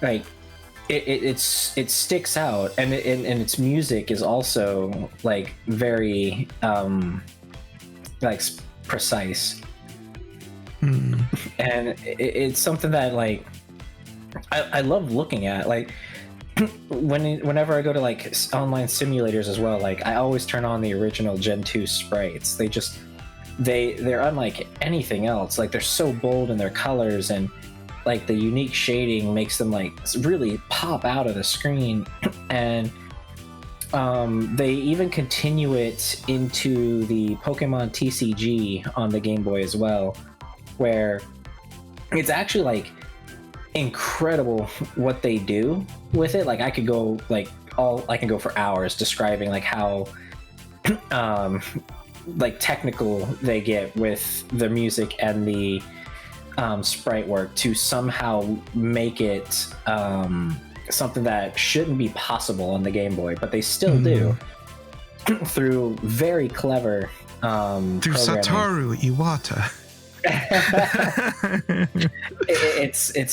like it sticks out, and its music is also like very like precise. And it's something that like I love looking at. Like whenever I go to like online simulators as well, like I always turn on the original Gen 2 sprites. They're unlike anything else. Like they're so bold in their colors, and like the unique shading makes them like really pop out of the screen. And they even continue it into the Pokemon TCG on the Game Boy as well, where it's actually like incredible what they do with it. Like I can go for hours describing like how like technical they get with the music and the sprite work to somehow make it something that shouldn't be possible on the Game Boy, but they still do through very clever through Satoru Iwata. it's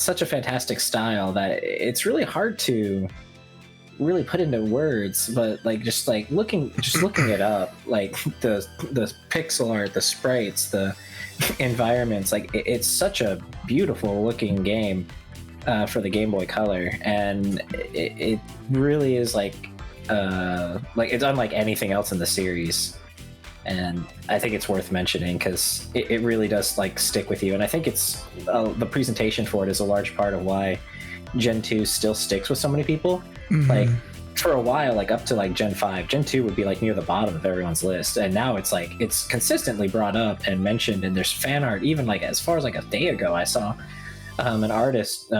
such a fantastic style that it's really hard to really put into words, but like just looking it up, like the pixel art, the sprites, the environments, like it's such a beautiful looking game for the Game Boy Color, and it really is like it's unlike anything else in the series. And I think it's worth mentioning because it really does like stick with you. And I think it's the presentation for it is a large part of why Gen 2 still sticks with so many people. Like for a while, like up to like Gen 5, Gen 2 would be like near the bottom of everyone's list. And now it's like it's consistently brought up and mentioned, and there's fan art. Even like as far as like a day ago, I saw an artist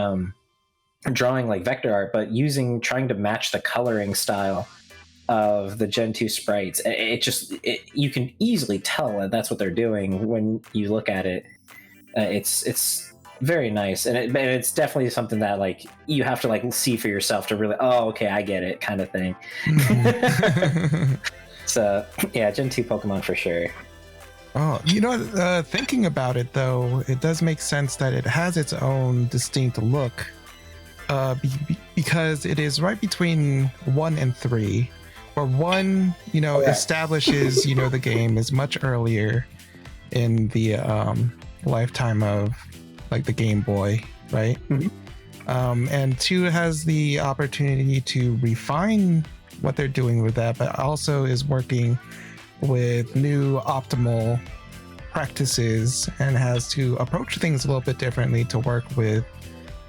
drawing like vector art, but trying to match the coloring style of the Gen 2 sprites. You can easily tell that that's what they're doing when you look at it. It's very nice, and it's definitely something that like you have to like see for yourself to really, oh, okay, I get it, kind of thing. So yeah, Gen 2 Pokemon for sure. Oh, thinking about it though, it does make sense that it has its own distinct look, because it is right between 1 and 3. Where 1, establishes, the game is much earlier in the lifetime of like the Game Boy, right? And 2 has the opportunity to refine what they're doing with that, but also is working with new optimal practices and has to approach things a little bit differently to work with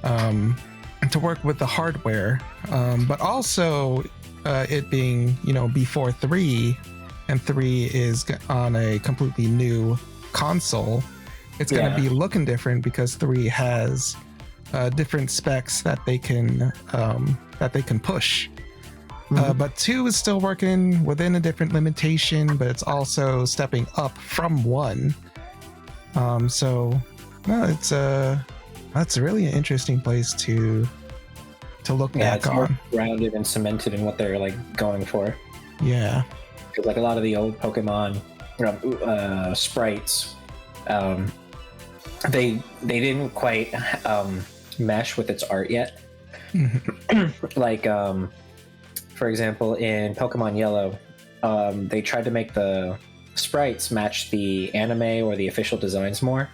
the hardware, but also it being before 3, and 3 is on a completely new console. It's going to be looking different because 3 has different specs that they can push. But 2 is still working within a different limitation, but it's also stepping up from 1. So no, that's really an interesting place to look back it's on. more grounded and cemented in what they're like going for. Yeah, because like a lot of the old Pokemon sprites, they didn't quite mesh with its art yet. Like for example, in Pokemon Yellow, they tried to make the sprites match the anime or the official designs more,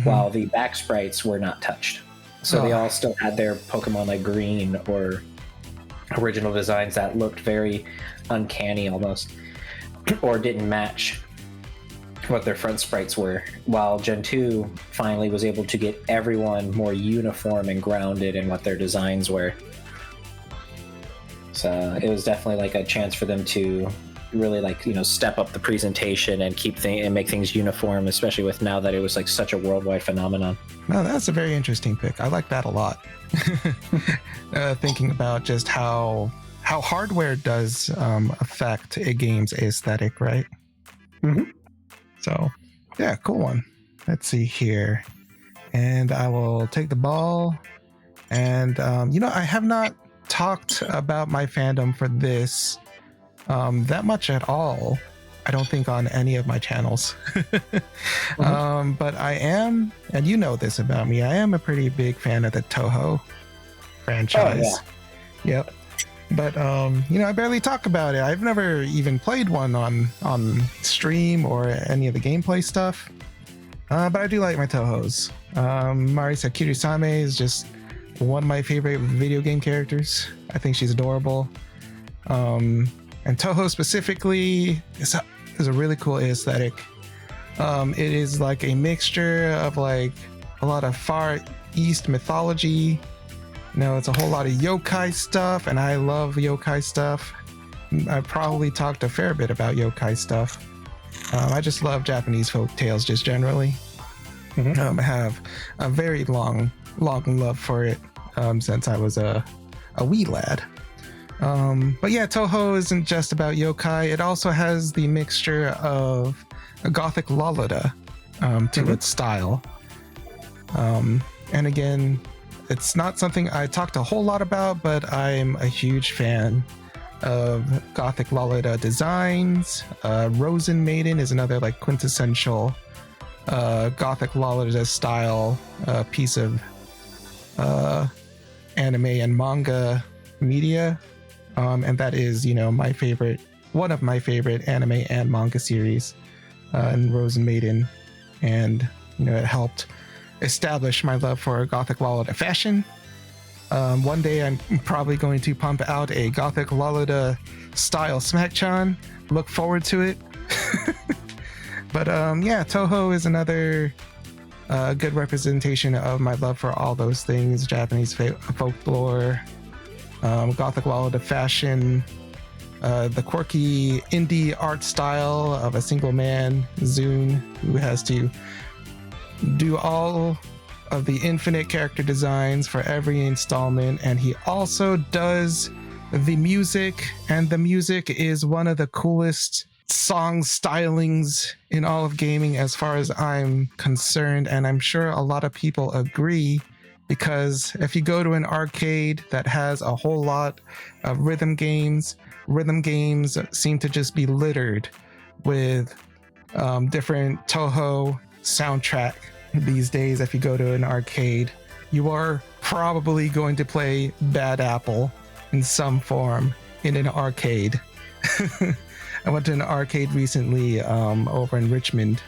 while the back sprites were not touched. So they all still had their Pokemon like Green or original designs that looked very uncanny almost, or didn't match what their front sprites were, while Gen 2 finally was able to get everyone more uniform and grounded in what their designs were. So it was definitely like a chance for them to really like step up the presentation and and make things uniform, especially with now that it was like such a worldwide phenomenon. No, that's a very interesting pick. I like that a lot. Thinking about just how hardware does affect a game's aesthetic, right? So yeah, cool one. Let's see here, and I will take the ball. And I have not talked about my fandom for this that much at all, I don't think, on any of my channels. But I am, and you know this about me, I am a pretty big fan of the Touhou franchise. Yep. But I barely talk about it. I've never even played one on stream or any of the gameplay stuff. But I do like my Touhous. Marisa Kirisame is just one of my favorite video game characters. I think she's adorable. And Touhou specifically is a really cool aesthetic. It is like a mixture of like a lot of Far East mythology No, it's a whole lot of yokai stuff, and I love yokai stuff. I probably talked a fair bit about yokai stuff. I just love Japanese folk tales just generally. I have a very long love for it since I was a wee lad. But yeah, Touhou isn't just about yokai. It also has the mixture of a gothic Lolita to its style. And again, it's not something I talked a whole lot about, but I'm a huge fan of gothic Lolita designs. Rosen Maiden is another like quintessential gothic Lolita style piece of anime and manga media. And that is, one of my favorite anime and manga series in Rosen Maiden. And, it helped establish my love for Gothic Lolita fashion. One day I'm probably going to pump out a Gothic Lolita style Smacchan. Look forward to it. But yeah, Touhou is another good representation of my love for all those things: Japanese folklore, Gothic Lolita fashion, the quirky indie art style of a single man, Zune, who has to do all of the infinite character designs for every installment, and he also does the music, and the music is one of the coolest song stylings in all of gaming as far as I'm concerned, and I'm sure a lot of people agree, because if you go to an arcade that has a whole lot of rhythm games seem to just be littered with different Touhou soundtrack these days. If you go to an arcade, you are probably going to play Bad Apple in some form in an arcade. I went to an arcade recently over in Richmond,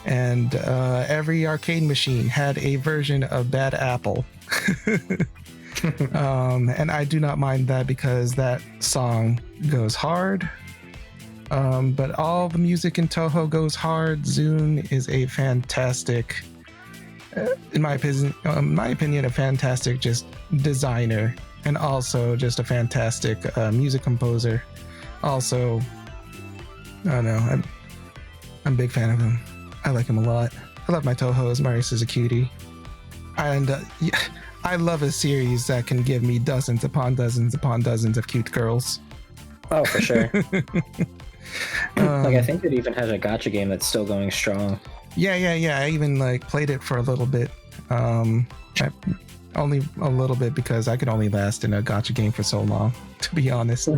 and every arcade machine had a version of Bad Apple. And I do not mind that, because that song goes hard. But all the music in Touhou goes hard. Zune is a fantastic, in my opinion, a fantastic just designer, and also just a fantastic music composer. Also, I don't know, I'm a big fan of him. I like him a lot. I love my Touhous. Marius is a cutie. And yeah, I love a series that can give me dozens upon dozens upon dozens of cute girls. Oh, for sure. I think it even has a gacha game that's still going strong. Yeah. I even played it for a little bit. Only a little bit, because I could only last in a gacha game for so long, to be honest.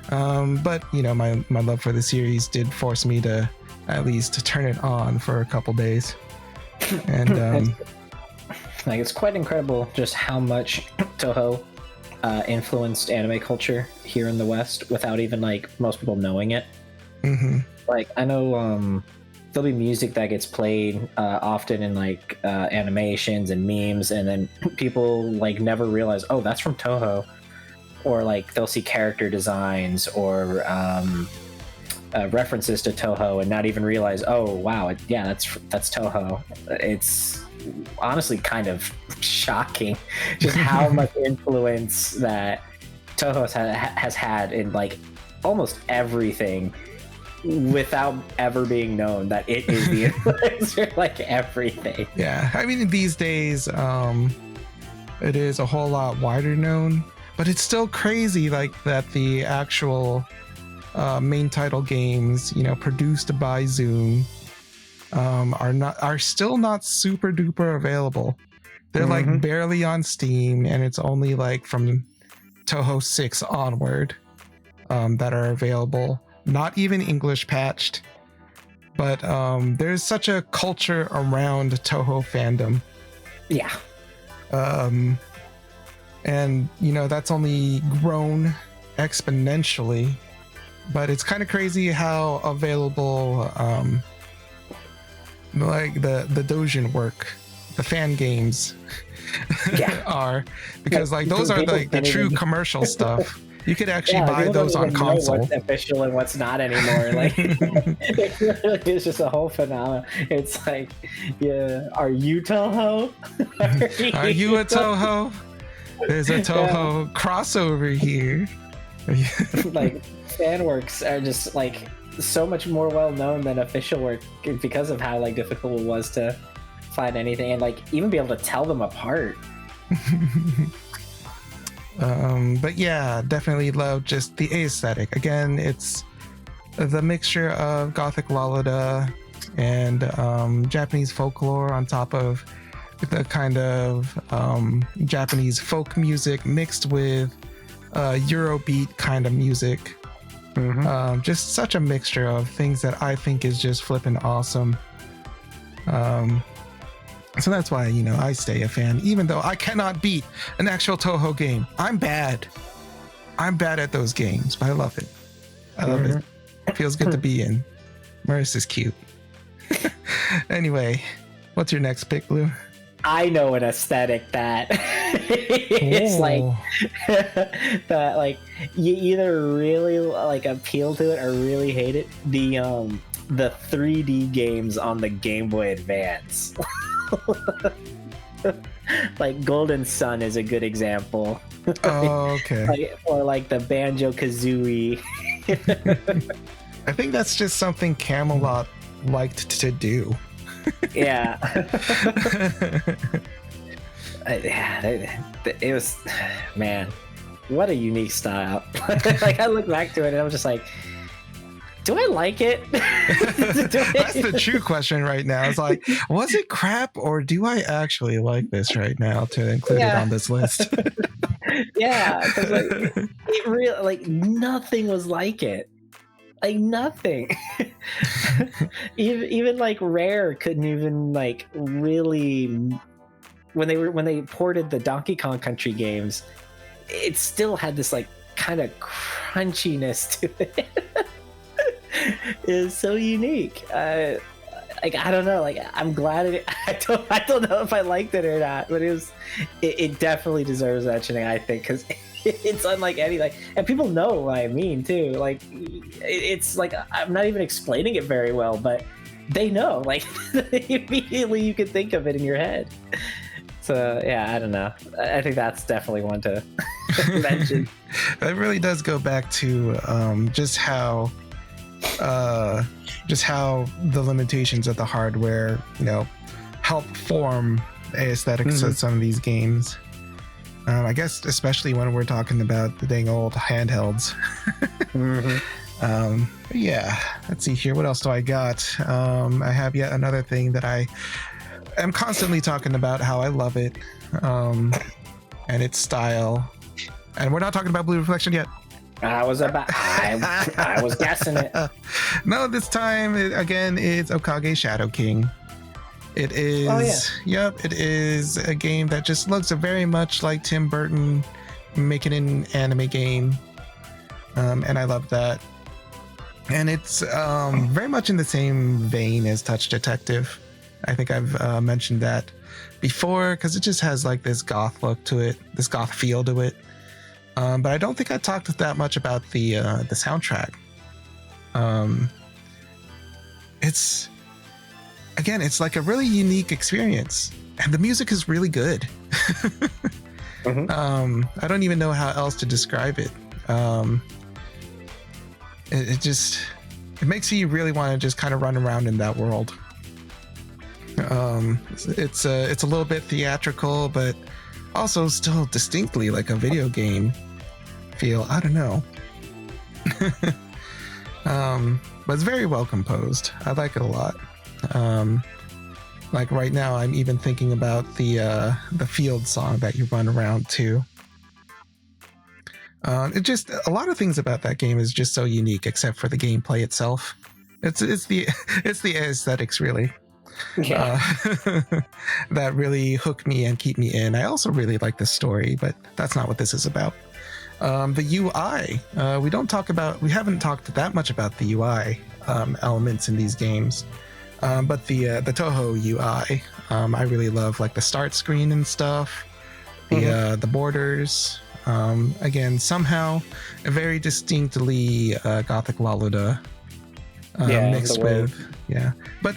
But my love for the series did force me to at least turn it on for a couple days. And it's quite incredible just how much Touhou influenced anime culture here in the West without even most people knowing it. I know there'll be music that gets played often in animations and memes, and then people never realize, oh, that's from Touhou. Or they'll see character designs or references to Touhou and not even realize, oh wow, that's Touhou. It's honestly kind of shocking just how much influence that Touhou has had in almost everything, without ever being known that it is the influencer, everything. Yeah, I mean, these days it is a whole lot wider known, but it's still crazy that the actual main title games, produced by Zune, are still not super duper available. They're barely on Steam, and it's only from Touhou 6 onward that are available. Not even English patched, but there's such a culture around Touhou fandom. Yeah. And that's only grown exponentially, but it's kind of crazy how available the doujin work, the fan games are, because those are the true commercial stuff. You could actually buy those on console. What's official and what's not anymore. It really is just a whole phenomenon. It's yeah, are you Touhou? Are you a Touhou? There's a Touhou crossover here. Like fan works are just like so much more well known than official work because of how like difficult it was to find anything and like even be able to tell them apart. But yeah, definitely love just the aesthetic. Again, it's the mixture of Gothic Lalada and Japanese folklore on top of the kind of Japanese folk music mixed with Eurobeat kind of music. Just such a mixture of things that I think is just flipping awesome. So that's why, you know, I stay a fan, even though I cannot beat an actual Touhou game. I'm bad at those games, but I love it. I love it. It feels good to be in. Maris is cute. Anyway, what's your next pick, Blue? I know an aesthetic that it's like that like you either really like appeal to it or really hate it. The 3D games on the Game Boy Advance. Like Golden Sun is a good example. Oh, okay. Or like the Banjo-Kazooie. I think that's just something Camelot liked to do. Yeah. It was, man, what a unique style. Like I look back to it and I was just like, do I like it? That's the true question right now. It's like, was it crap or do I actually like this right now to include it on this list? Yeah, because like it really like nothing was like it. Like nothing. even like Rare couldn't even like really when they ported the Donkey Kong Country games, it still had this like kind of crunchiness to it. Is so unique. Like I don't know. Like I'm glad I don't know if I liked it or not, but it definitely deserves mentioning. I think because it's unlike any like, and people know what I mean too. Like it's like I'm not even explaining it very well, but they know. Like immediately you can think of it in your head. So yeah, I don't know. I think that's definitely one to mention. That really does go back to just how the limitations of the hardware, you know, help form aesthetics of some of these games. I guess especially when we're talking about the dang old handhelds. Yeah, let's see here. What else do I got? I have yet another thing that I am constantly talking about how I love it, and its style. And we're not talking about Blue Reflection yet. I was guessing it. No, this time again it's Okage Shadow King. It is, Yep, it is a game that just looks very much like Tim Burton making an anime game, and I love that. And it's very much in the same vein as Touch Detective. I think I've mentioned that before because it just has like this goth look to it, this goth feel to it. But I don't think I talked that much about the soundtrack. It's like a really unique experience, and the music is really good. I don't even know how else to describe it. It makes you really want to just kind of run around in that world. It's a little bit theatrical, but also still distinctly like a video game feel. I don't know. But it's very well composed. I like it a lot. Like right now I'm even thinking about the field song that you run around to. It just, a lot of things about that game is just so unique except for the gameplay itself. It's the aesthetics really. Yeah. That really hook me and keep me in. I also really like the story, but that's not what this is about. The UI, we haven't talked that much about the UI elements in these games, but the Touhou UI, I really love, like the start screen and stuff, the borders. Again, somehow a very distinctly Gothic Lalada mixed with. Yeah, but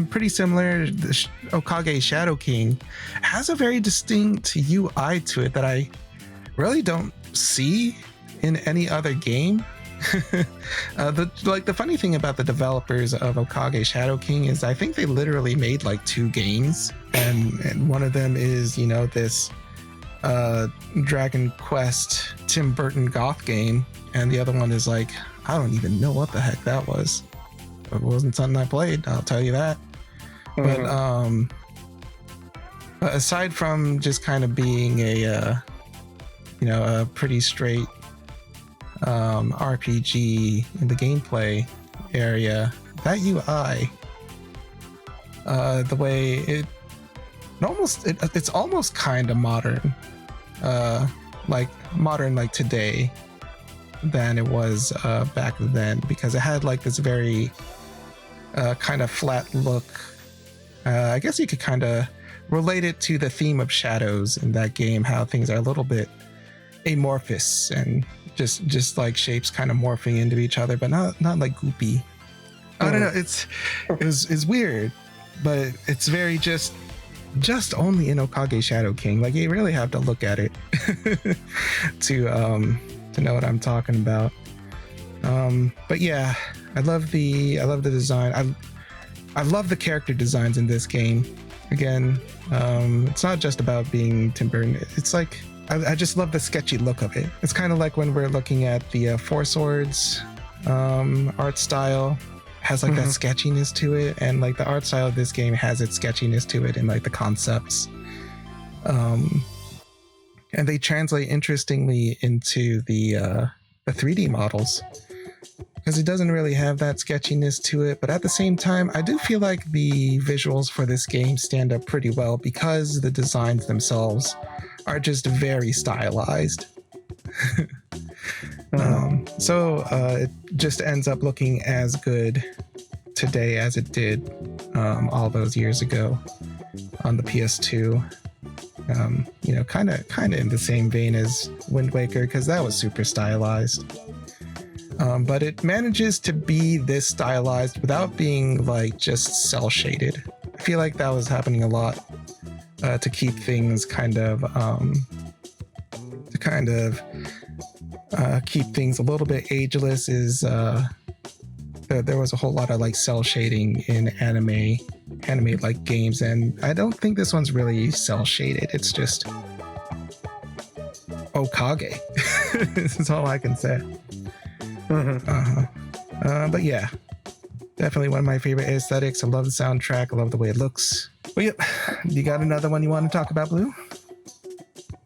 pretty similar. The Okage Shadow King has a very distinct UI to it that I really don't see in any other game. The funny thing about the developers of Okage Shadow King is I think they literally made like 2 games, and one of them is, you know, this Dragon Quest Tim Burton goth game, and the other one is like, I don't even know what the heck that was. It wasn't something I played, I'll tell you that. Mm-hmm. But aside from just kind of being a pretty straight RPG in the gameplay area, that UI, the way it's almost kind of modern, like today than it was back then, because it had like this very kind of flat look. I guess you could kind of relate it to the theme of shadows in that game, how things are a little bit amorphous and just like shapes kind of morphing into each other, but not like goopy. I don't know, it's weird, but it's very just only in Okage Shadow King. Like, you really have to look at it to know what I'm talking about. But yeah, I love the design. I love the character designs in this game. Again, it's not just about being Tim Burton. It's like, I just love the sketchy look of it. It's kind of like when we're looking at the Four Swords art style. It has like that sketchiness to it, and like the art style of this game has its sketchiness to it, and like the concepts. And they translate interestingly into the 3D models, because it doesn't really have that sketchiness to it, but at the same time, I do feel like the visuals for this game stand up pretty well, because the designs themselves are just very stylized. So it just ends up looking as good today as it did all those years ago on the PS2. Kind of in the same vein as Wind Waker, because that was super stylized. But it manages to be this stylized without being like just cell shaded. I feel like that was happening a lot to keep things keep things a little bit ageless. Is there was a whole lot of like cell shading in anime like games, and I don't think this one's really cell shaded. It's just Okage. That's all I can say. But yeah, definitely one of my favorite aesthetics. I love the soundtrack. I love the way it looks. Well, yep. You got another one you want to talk about, Blue?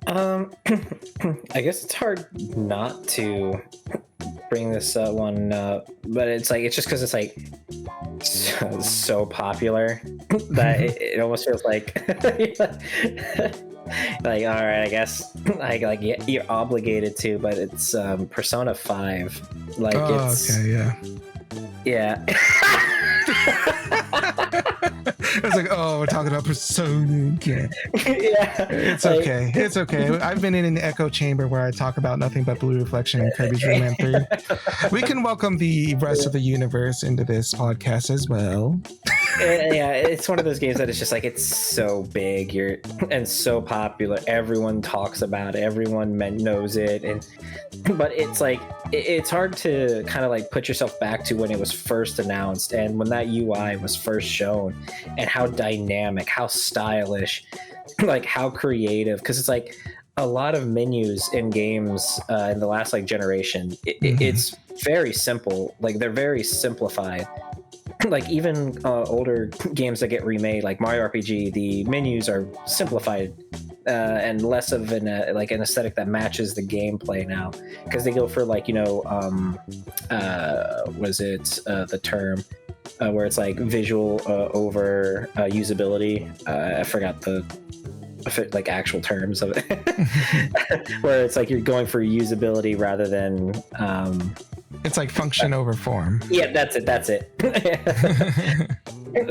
I guess it's hard not to bring this one up, but it's just because it's like so popular that it almost feels like like, all right, I guess you're obligated to, but it's Persona 5. Like, it's okay, yeah. I was like, oh, we're talking about Persona again. Yeah, it's okay. It's okay. I've been in an echo chamber where I talk about nothing but Blue Reflection and Kirby's Dream Land 3. We can welcome the rest of the universe into this podcast as well. Yeah, it's one of those games that it's just like, it's so big and so popular. Everyone talks about it. Everyone knows it, but it's like, it's hard to kind of like put yourself back to when it was first announced and when that UI was first shown, and how dynamic, how stylish, like how creative. Because it's like a lot of menus in games in the last like generation, it's very simple. Like, they're very simplified. Like, even older games that get remade, like Mario RPG, the menus are simplified and less of an aesthetic that matches the gameplay now, because they go for like, was it the term where it's like visual over usability? I forgot the like actual terms of it. Where it's like you're going for usability rather than it's like function over form. Yeah, that's it.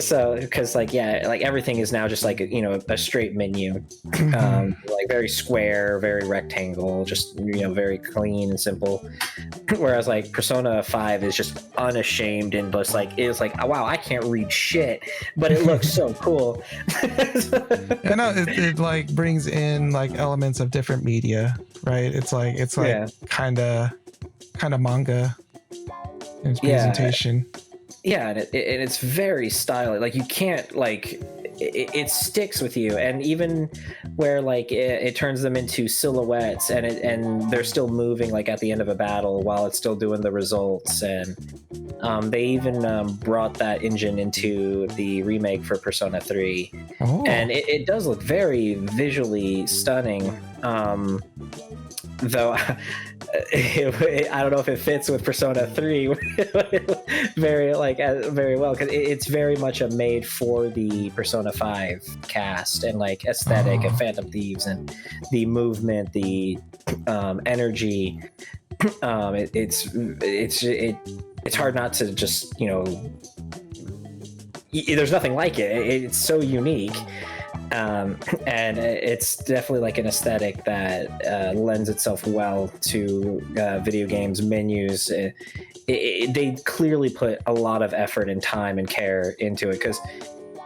So, because like everything is now just like a straight menu, like very square, very rectangle, just very clean and simple. Whereas like Persona 5 is just unashamed and just like, it's like, oh, wow, I can't read shit, but it looks so cool. I know it like brings in like elements of different media, right? It's like Yeah. kind of manga in its Yeah. presentation. Yeah, and it's very stylish. Like you can't like it sticks with you, and even where like it turns them into silhouettes, and they're still moving like at the end of a battle while it's still doing the results. And they even brought that engine into the remake for Persona 3, and it does look very visually stunning. Though I don't know if it fits with Persona 3 very well, because it's very much a made for the Persona 5 cast and like aesthetic of Phantom Thieves and the movement, the energy. It's hard not to just, you know, there's nothing like it. It's so unique. And it's definitely like an aesthetic that lends itself well to video games menus. They clearly put a lot of effort and time and care into it, because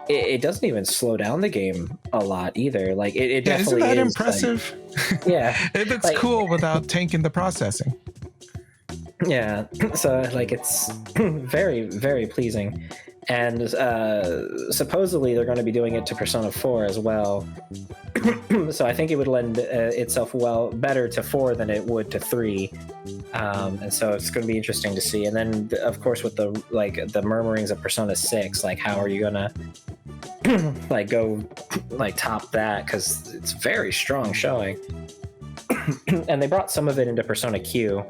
it doesn't even slow down the game a lot either. Like it definitely isn't that is impressive? Like, yeah, it looks like, cool without tanking the processing. Yeah, so like it's very, very pleasing. And supposedly they're going to be doing it to Persona 4 as well. So I think it would lend itself better to 4 than it would to 3. And so it's going to be interesting to see. And then, of course, with the murmurings of Persona 6, like how are you going to like go like top that? Because it's very strong showing. And they brought some of it into Persona Q.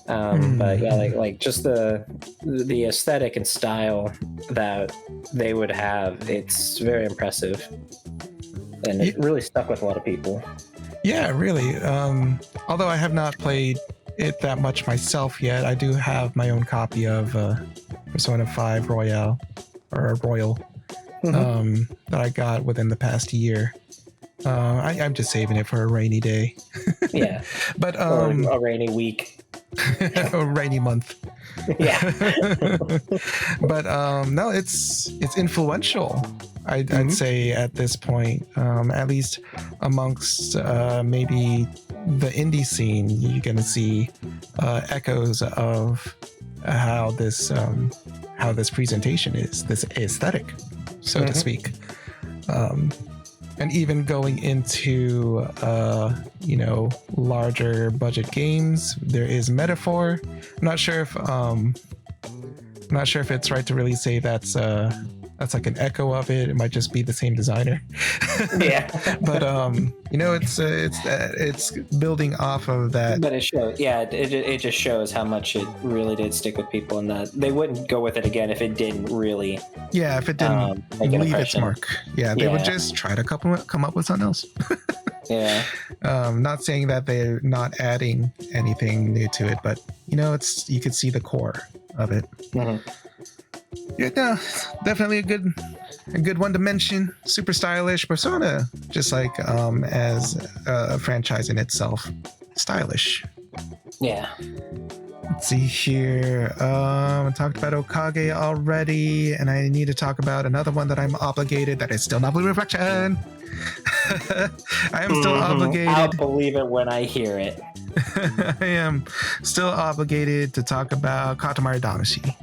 But yeah, like just the aesthetic and style that they would have, it's very impressive, and it really stuck with a lot of people. Yeah, really. Although I have not played it that much myself yet, I do have my own copy of Persona 5 Royal that I got within the past year. I'm just saving it for a rainy day. Yeah, but or a rainy week. A rainy month. Yeah. But no, it's influential, I'd say at this point, at least amongst maybe the indie scene. You're gonna see echoes of how this presentation is, this aesthetic, so to speak. And even going into larger budget games, there is metaphor. I'm not sure if it's right to really say that's like an echo of it. It might just be the same designer. Yeah. But it's building off of that. But it shows. Yeah, it just shows how much it really did stick with people, and that they wouldn't go with it again if it didn't really. Yeah, if it didn't leave its mark. Yeah, they would just try to come up with something else. Yeah. Not saying that they're not adding anything new to it, but you could see the core of it. Mm-hmm. Yeah, no, definitely a good one to mention. Super stylish. Persona, just like as a franchise in itself, stylish. Yeah. Let's see here. I talked about Okage already, and I need to talk about another one that I'm obligated. That is still not Blue Reflection. I am still obligated. I'll believe it when I hear it. I am still obligated to talk about Katamari Damacy.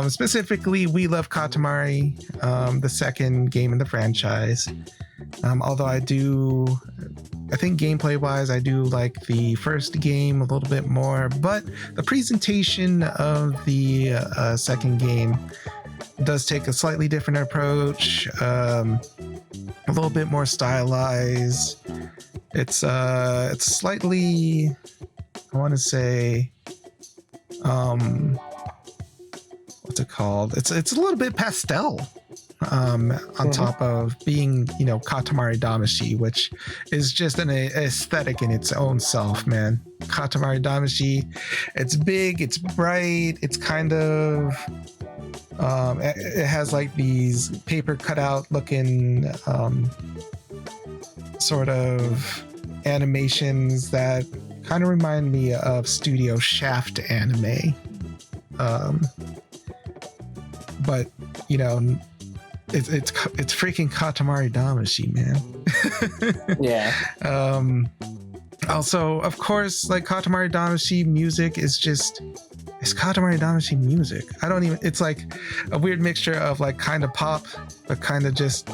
Specifically, We Love Katamari, the second game in the franchise. Although I think gameplay wise, I do like the first game a little bit more, but the presentation of the second game does take a slightly different approach, a little bit more stylized. It's slightly, I want to say, what's it called? It's a little bit pastel, on top of being, Katamari Damacy, which is just an aesthetic in its own self, man. Katamari Damacy, it's big, it's bright, it's kind of, it has like these paper cutout looking, sort of animations that kind of remind me of Studio Shaft anime. But, it's freaking Katamari Damacy, man. Yeah. Also, of course, like Katamari Damacy music is just, it's Katamari Damacy music. I don't even, it's like a weird mixture of like kind of pop, but kind of just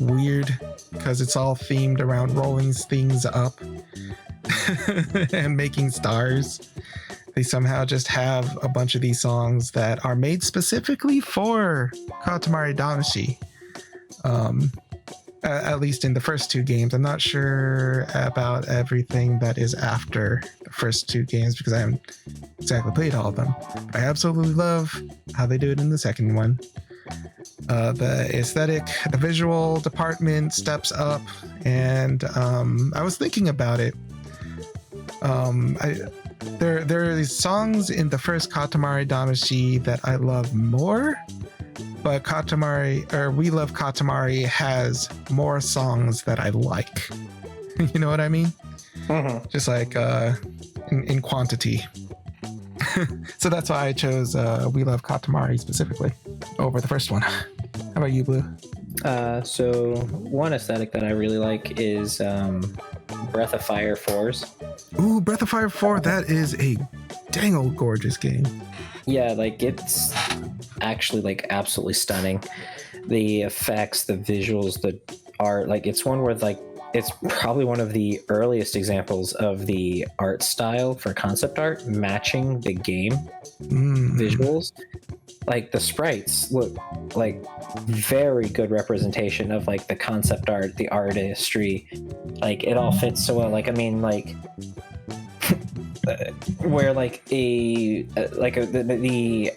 weird because it's all themed around rolling things up and making stars. They somehow just have a bunch of these songs that are made specifically for Katamari Damacy. At least in the first two games. I'm not sure about everything that is after the first two games because I haven't exactly played all of them. I absolutely love how they do it in the second one. The aesthetic, the visual department steps up, and I was thinking about it. There are these songs in the first Katamari Damacy that I love more, but We Love Katamari has more songs that I like. You know what I mean? Mm-hmm. Just like in quantity. So that's why I chose We Love Katamari specifically over the first one. How about you, Blue? So one aesthetic that I really like is Breath of Fire 4's. Ooh, Breath of Fire 4, that is a dang old gorgeous game. Yeah, like it's actually like absolutely stunning. The effects, the visuals, the art, like it's one where like it's probably one of the earliest examples of the art style for concept art matching the game visuals. Like the sprites look like very good representation of like the concept art, the artistry. Like it all fits so well. Like I mean, like where like the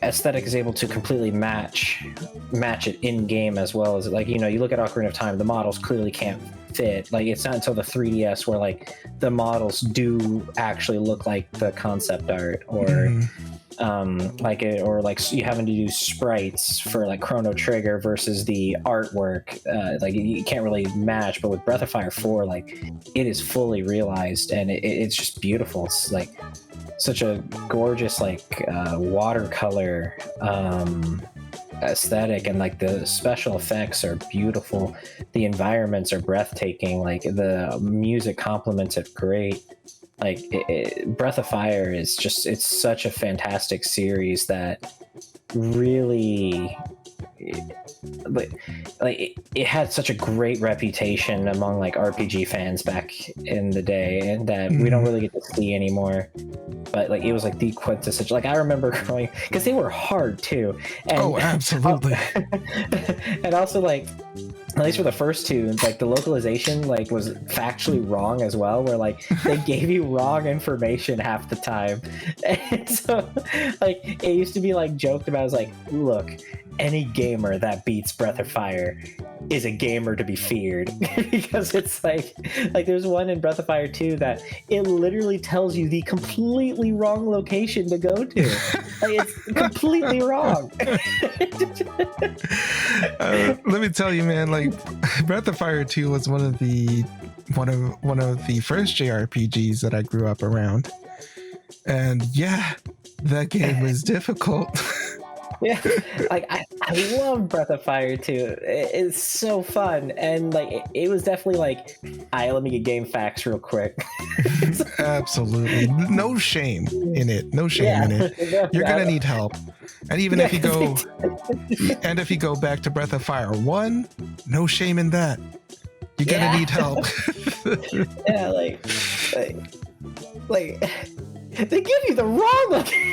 aesthetic is able to completely match it in game as well as like, you know, you look at Ocarina of Time, the models clearly can't fit. Like it's not until the 3DS where like the models do actually look like the concept art, or like it, or like you having to do sprites for like Chrono Trigger versus the artwork. Like you can't really match. But with Breath of Fire 4, like it is fully realized, and it's just beautiful. It's like such a gorgeous like watercolor aesthetic, and like the special effects are beautiful. The environments are breathtaking. Like the music complements it great. Like Breath of Fire is just, it's such a fantastic series that really it had such a great reputation among like RPG fans back in the day, and that we don't really get to see anymore. But like it was like the quintessential. Like I remember growing, because they were hard too. And, oh, absolutely. And also like, at least for the first two, like the localization like was factually wrong as well, where like they gave you wrong information half the time. And so like it used to be like joked about as like, look, any gamer that beats Breath of Fire is a gamer to be feared. Because it's like there's one in Breath of Fire 2 that it literally tells you the completely wrong location to go to. Like it's completely wrong. Let me tell you, man, like Breath of Fire 2 was one of the first JRPGs that I grew up around. And yeah, that game was difficult. Yeah, like I love Breath of Fire 2. It's so fun, and like it was definitely like, let me get game facts real quick. Absolutely, no shame in it. No shame in it. You're gonna need help, and even if you go back to Breath of Fire 1, no shame in that. You're gonna need help. Yeah, like. They give you the wrong location.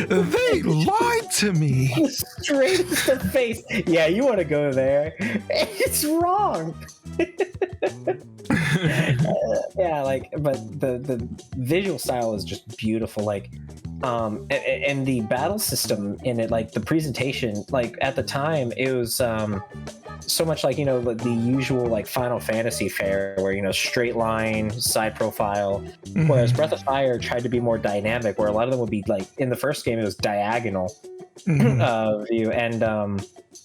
They lied to me. Straight in the face. Yeah, you want to go there. It's wrong. Yeah, like, but the visual style is just beautiful. Like, and the battle system in it, like the presentation, like at the time, it was so much like, you know, the usual like Final Fantasy fare where, you know, straight line, side profile, whereas Breath of Fire tried to be more dynamic, where a lot of them would be like, in the first game it was diagonal view, and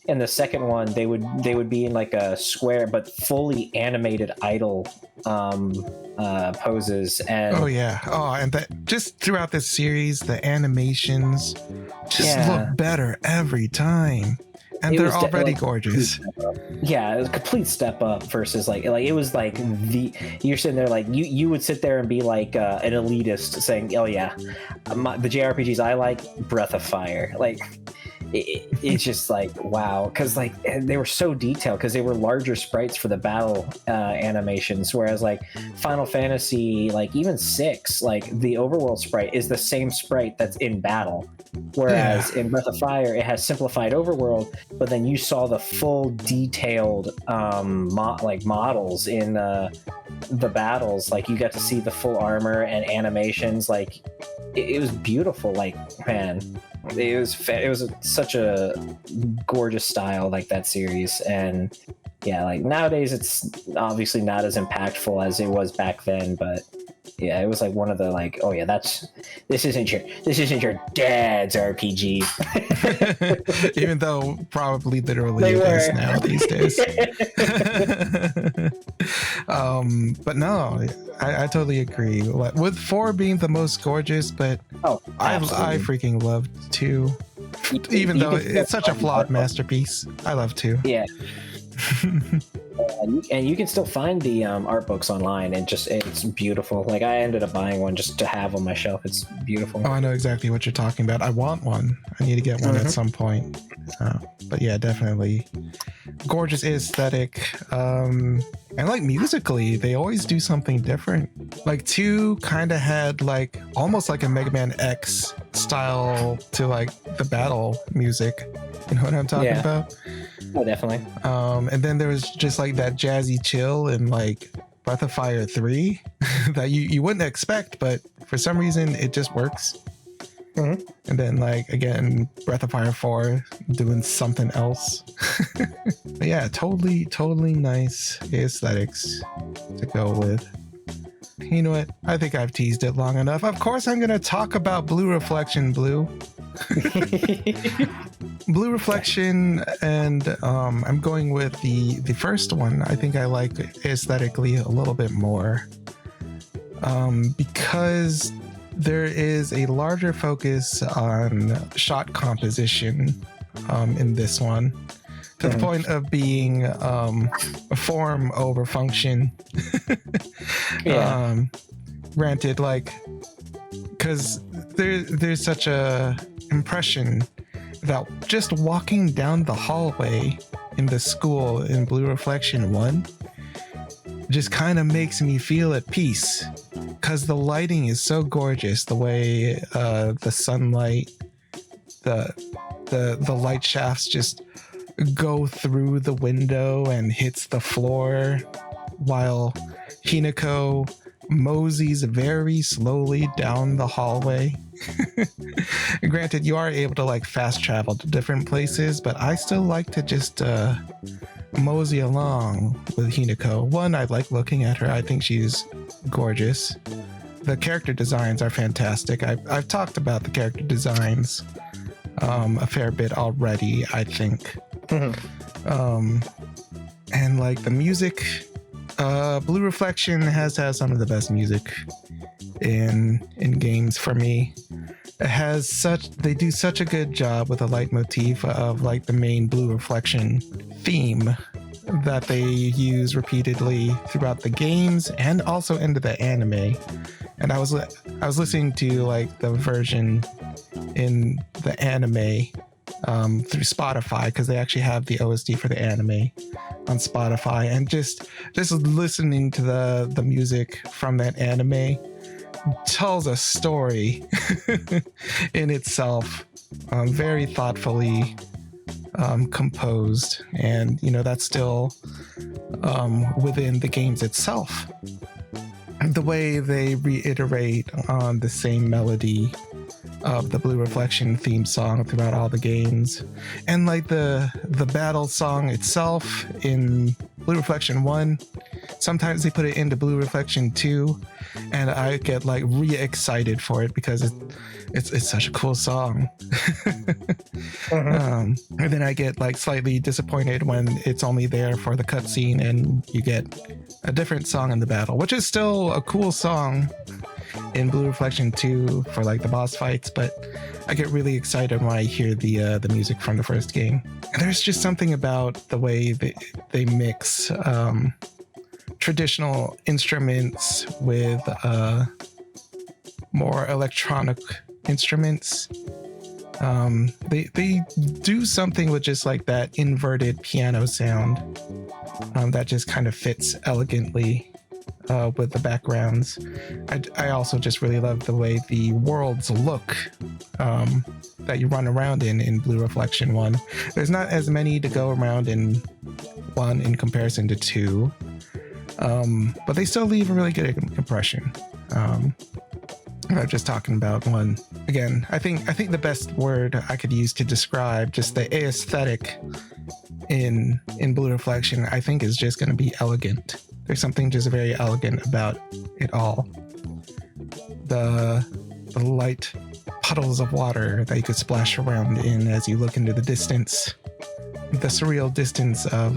in the second one they would be in like a square but fully animated idle poses. And and that just throughout this series the animations just look better every time. And they're already gorgeous. Yeah, it was a complete step up versus like it was like you're sitting there like you would sit there and be like an elitist saying, oh yeah, the JRPGs I like, Breath of Fire. Like it's just like wow, because like they were so detailed because they were larger sprites for the battle animations, whereas like Final Fantasy, like even 6, like the overworld sprite is the same sprite that's in battle, whereas in Breath of Fire it has simplified overworld, but then you saw the full detailed models in the battles. Like you got to see the full armor and animations. Like it was beautiful. Like man, it was such a gorgeous style, like that series. And yeah, like nowadays it's obviously not as impactful as it was back then, but yeah, it was like one of the like, oh yeah, this isn't your dad's RPG. Even though probably literally it is now these days. But no, I totally agree with 4 being the most gorgeous, but I freaking love 2, even though it's such a flawed masterpiece. I love 2. Yeah. And you can still find the art books online, and it's beautiful. Like I ended up buying one just to have on my shelf. It's beautiful. Oh, I know exactly what you're talking about. I want one. I need to get one at some point. But yeah, definitely gorgeous aesthetic. And like musically, they always do something different. Like 2 kind of had like almost like a Mega Man X style to like the battle music. You know what I'm talking about? Oh, definitely. And then there was just like that jazzy chill in like Breath of Fire 3 that you wouldn't expect, but for some reason it just works. And then like again, Breath of Fire 4 doing something else. But yeah, totally nice aesthetics to go with. You know what? I think I've teased it long enough. Of course, I'm going to talk about Blue Reflection Blue. Blue Reflection, and I'm going with the first one. I think I like aesthetically a little bit more because there is a larger focus on shot composition in this one, to the point of being form over function. Granted, like, because there's such a impression that just walking down the hallway in the school in Blue Reflection 1 just kind of makes me feel at peace, because the lighting is so gorgeous. The way the sunlight, the light shafts just go through the window and hits the floor, while Hinako moseys very slowly down the hallway. Granted, you are able to like fast travel to different places, but I still like to just mosey along with Hinako. One, I like looking at her. I think she's gorgeous. The character designs are fantastic. I've talked about the character designs a fair bit already, I think. And like the music, Blue Reflection has some of the best music in games for me. They do such a good job with the leitmotif of like the main Blue Reflection theme that they use repeatedly throughout the games and also into the anime. And I was listening to like the version in the anime through Spotify, because they actually have the OST for the anime on Spotify, and just listening to the music from that anime tells a story in itself, very thoughtfully composed, and that's still within the games itself. The way they reiterate on the same melody of the Blue Reflection theme song throughout all the games, and like the battle song itself in Blue Reflection 1, sometimes they put it into Blue Reflection 2, and I get like re-excited for it because it's such a cool song. And then I get like slightly disappointed when it's only there for the cutscene and you get a different song in the battle, which is still a cool song. in Blue Reflection 2 for like the boss fights, but I get really excited when I hear the music from the first game. And there's just something about the way they mix traditional instruments with more electronic instruments. They do something with just like that inverted piano sound that just kind of fits elegantly with the backgrounds. I also just really love the way the worlds look that you run around in Blue Reflection 1. There's not as many to go around in 1 in comparison to 2, but they still leave a really good impression. I'm just talking about 1 again. I think the best word I could use to describe just the aesthetic in Blue Reflection, I think, is just going to be elegant. There's something just very elegant about it all. The light puddles of water that you could splash around in as you look into the distance. The surreal distance of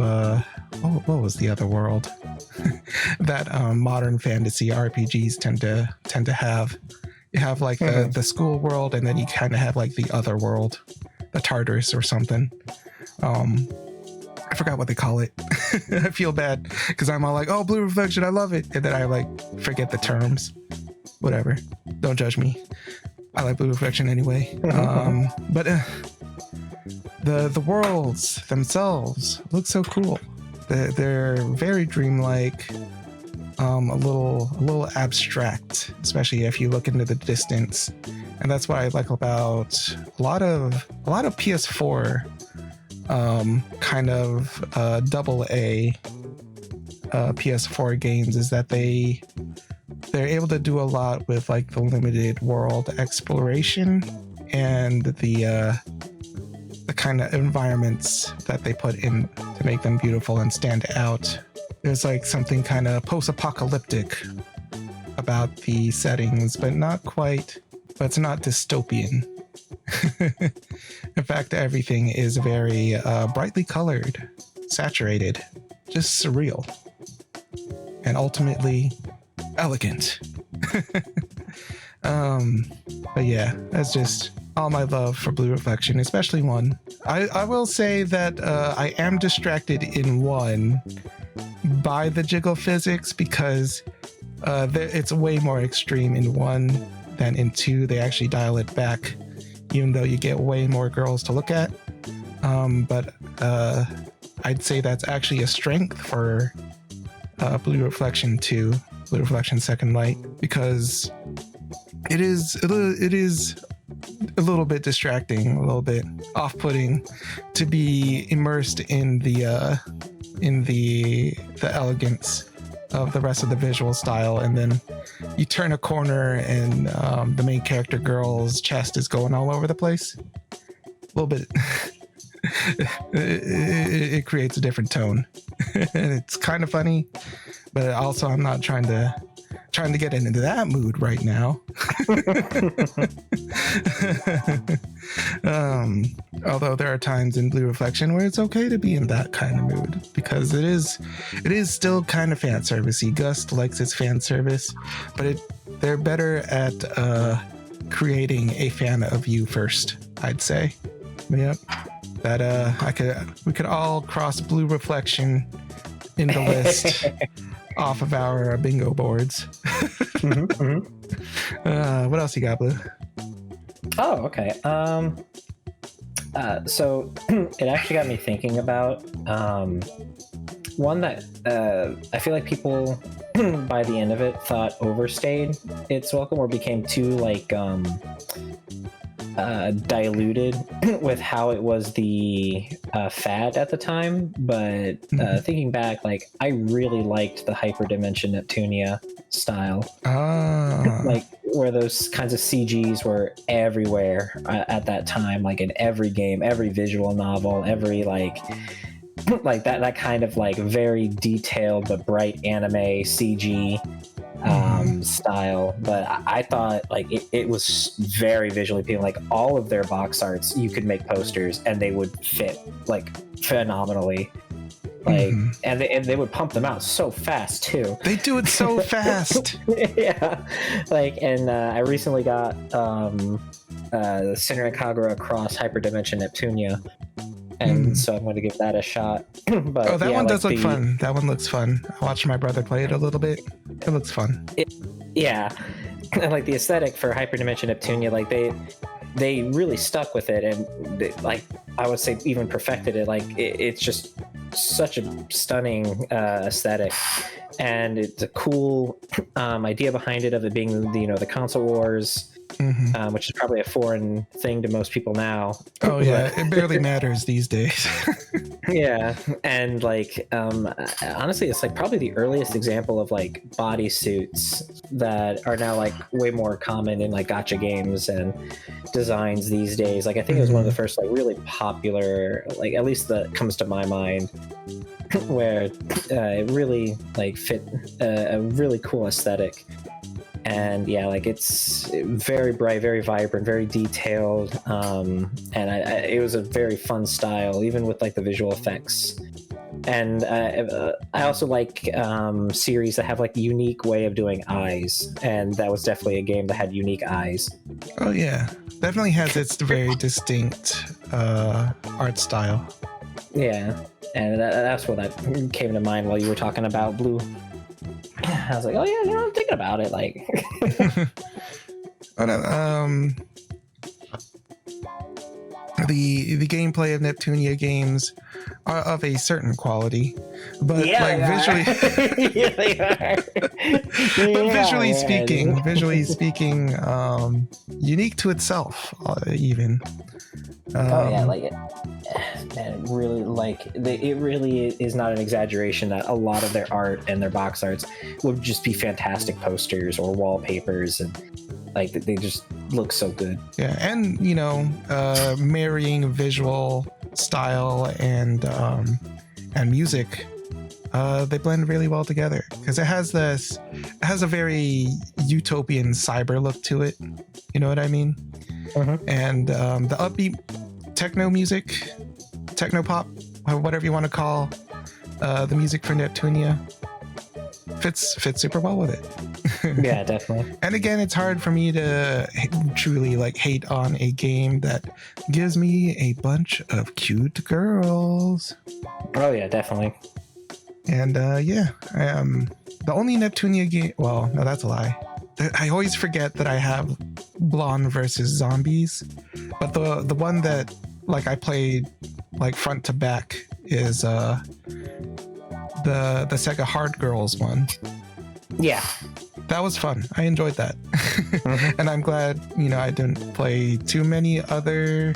what was the other world that modern fantasy RPGs tend to have. You have like the school world, and then you kind of have like the other world, the Tartarus or something. I forgot what they call it. I feel bad because I'm all like, oh, Blue Reflection, I love it, and then I like forget the terms. Whatever, don't judge me. I like Blue Reflection anyway. But the worlds themselves look so cool. They're very dreamlike, a little abstract, especially if you look into the distance. And that's what I like about a lot of PS4 kind of double A PS4 games, is that they're able to do a lot with like the limited world exploration and the kind of environments that they put in to make them beautiful and stand out. There's like something kind of post-apocalyptic about the settings, but not quite, but it's not dystopian. In fact, everything is very brightly colored, saturated, just surreal, and ultimately elegant. But yeah, that's just all my love for Blue Reflection, especially 1. I will say that I am distracted in 1 by the jiggle physics, because it's way more extreme in 1 than in 2. They actually dial it back, even though you get way more girls to look at. But I'd say that's actually a strength for Blue Reflection 2, Blue Reflection Second Light, because it is a little bit distracting, a little bit off-putting to be immersed in the elegance of the rest of the visual style, and then you turn a corner and the main character girl's chest is going all over the place. A little bit. It creates a different tone. And it's kind of funny, but also I'm not trying to get into that mood right now. Although there are times in Blue Reflection where it's okay to be in that kind of mood, because it is still kind of fan servicey. Gust likes its fan service, but they're better at creating a fan of you first, I'd say. But yep, that we could all cross Blue Reflection in the list off of our bingo boards. What else you got, Blue? Oh, okay. So it actually got me thinking about one that I feel like people by the end of it thought overstayed its welcome, or became too like diluted with how it was the fad at the time. But thinking back, like, I really liked the hyperdimension Neptunia style. Like, where those kinds of CGs were everywhere at that time, like in every game, every visual novel, every like that kind of like very detailed but bright anime CG style. But I thought like it was very visually appealing. Like, all of their box arts, you could make posters and they would fit like phenomenally. like, and they would pump them out so fast too. They do it so fast. Yeah, like, and I recently got Sinner and Kagura Cross Hyperdimension Neptunia, and so I'm going to give that a shot. But that one like does look fun. That one looks fun. I watched my brother play it a little bit. It looks fun. Yeah, and like the aesthetic for Hyperdimension Neptunia, like they really stuck with it, and they, like, I would say even perfected it. Like it's just such a stunning aesthetic, and it's a cool idea behind it, of it being the console wars. Which is probably a foreign thing to most people now. Oh yeah, it barely matters these days. Yeah, and like honestly, it's like probably the earliest example of like bodysuits that are now like way more common in like gacha games and designs these days. Like I think it was one of the first like really popular, like at least that comes to my mind, where it really like fit a really cool aesthetic. And yeah, like it's very bright, very vibrant, very detailed, and it was a very fun style, even with like the visual effects. And I also like series that have like a unique way of doing eyes, and that was definitely a game that had unique eyes. Oh yeah, definitely has its very distinct art style. Yeah, and that's what that came to mind while you were talking about Blue. I was like, oh yeah, I'm thinking about it. Like, the gameplay of Neptunia games are of a certain quality, but yeah, like visually, yeah, they are. but visually speaking, unique to itself, even. Oh yeah, like man, it really it really is not an exaggeration that a lot of their art and their box arts would just be fantastic posters or wallpapers, and like they just look so good. Yeah, and marrying visual style and music, they blend really well together, because it has a very utopian cyber look to it. You know what I mean? And the upbeat techno music, techno pop, whatever you want to call the music for Neptunia, fits super well with it. Yeah, definitely. And again, it's hard for me to truly like hate on a game that gives me a bunch of cute girls. Oh yeah, definitely. And the only Neptunia game, well, no, that's a lie. I always forget that I have Blonde versus Zombies, but the one that like I played like front to back is the Sega Hard Girls one. Yeah, that was fun. I enjoyed that. And I'm glad I didn't play too many other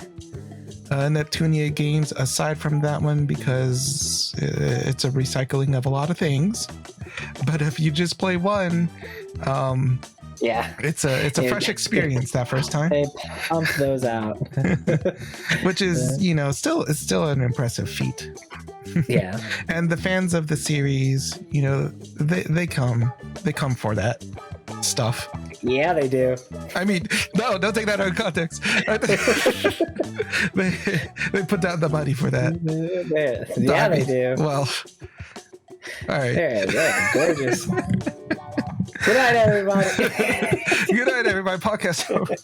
Neptunia games aside from that one, because it's a recycling of a lot of things. But if you just play one, yeah, it's a fresh experience that first time. They pump those out, which is it's still an impressive feat. Yeah. And the fans of the series, they come for that stuff. Yeah, they do. I mean, no, don't take that out of context. they put down the money for that. Yeah, they do. Well, all right. Yeah, gorgeous. Good night, everybody. Good night, everybody. Podcast over.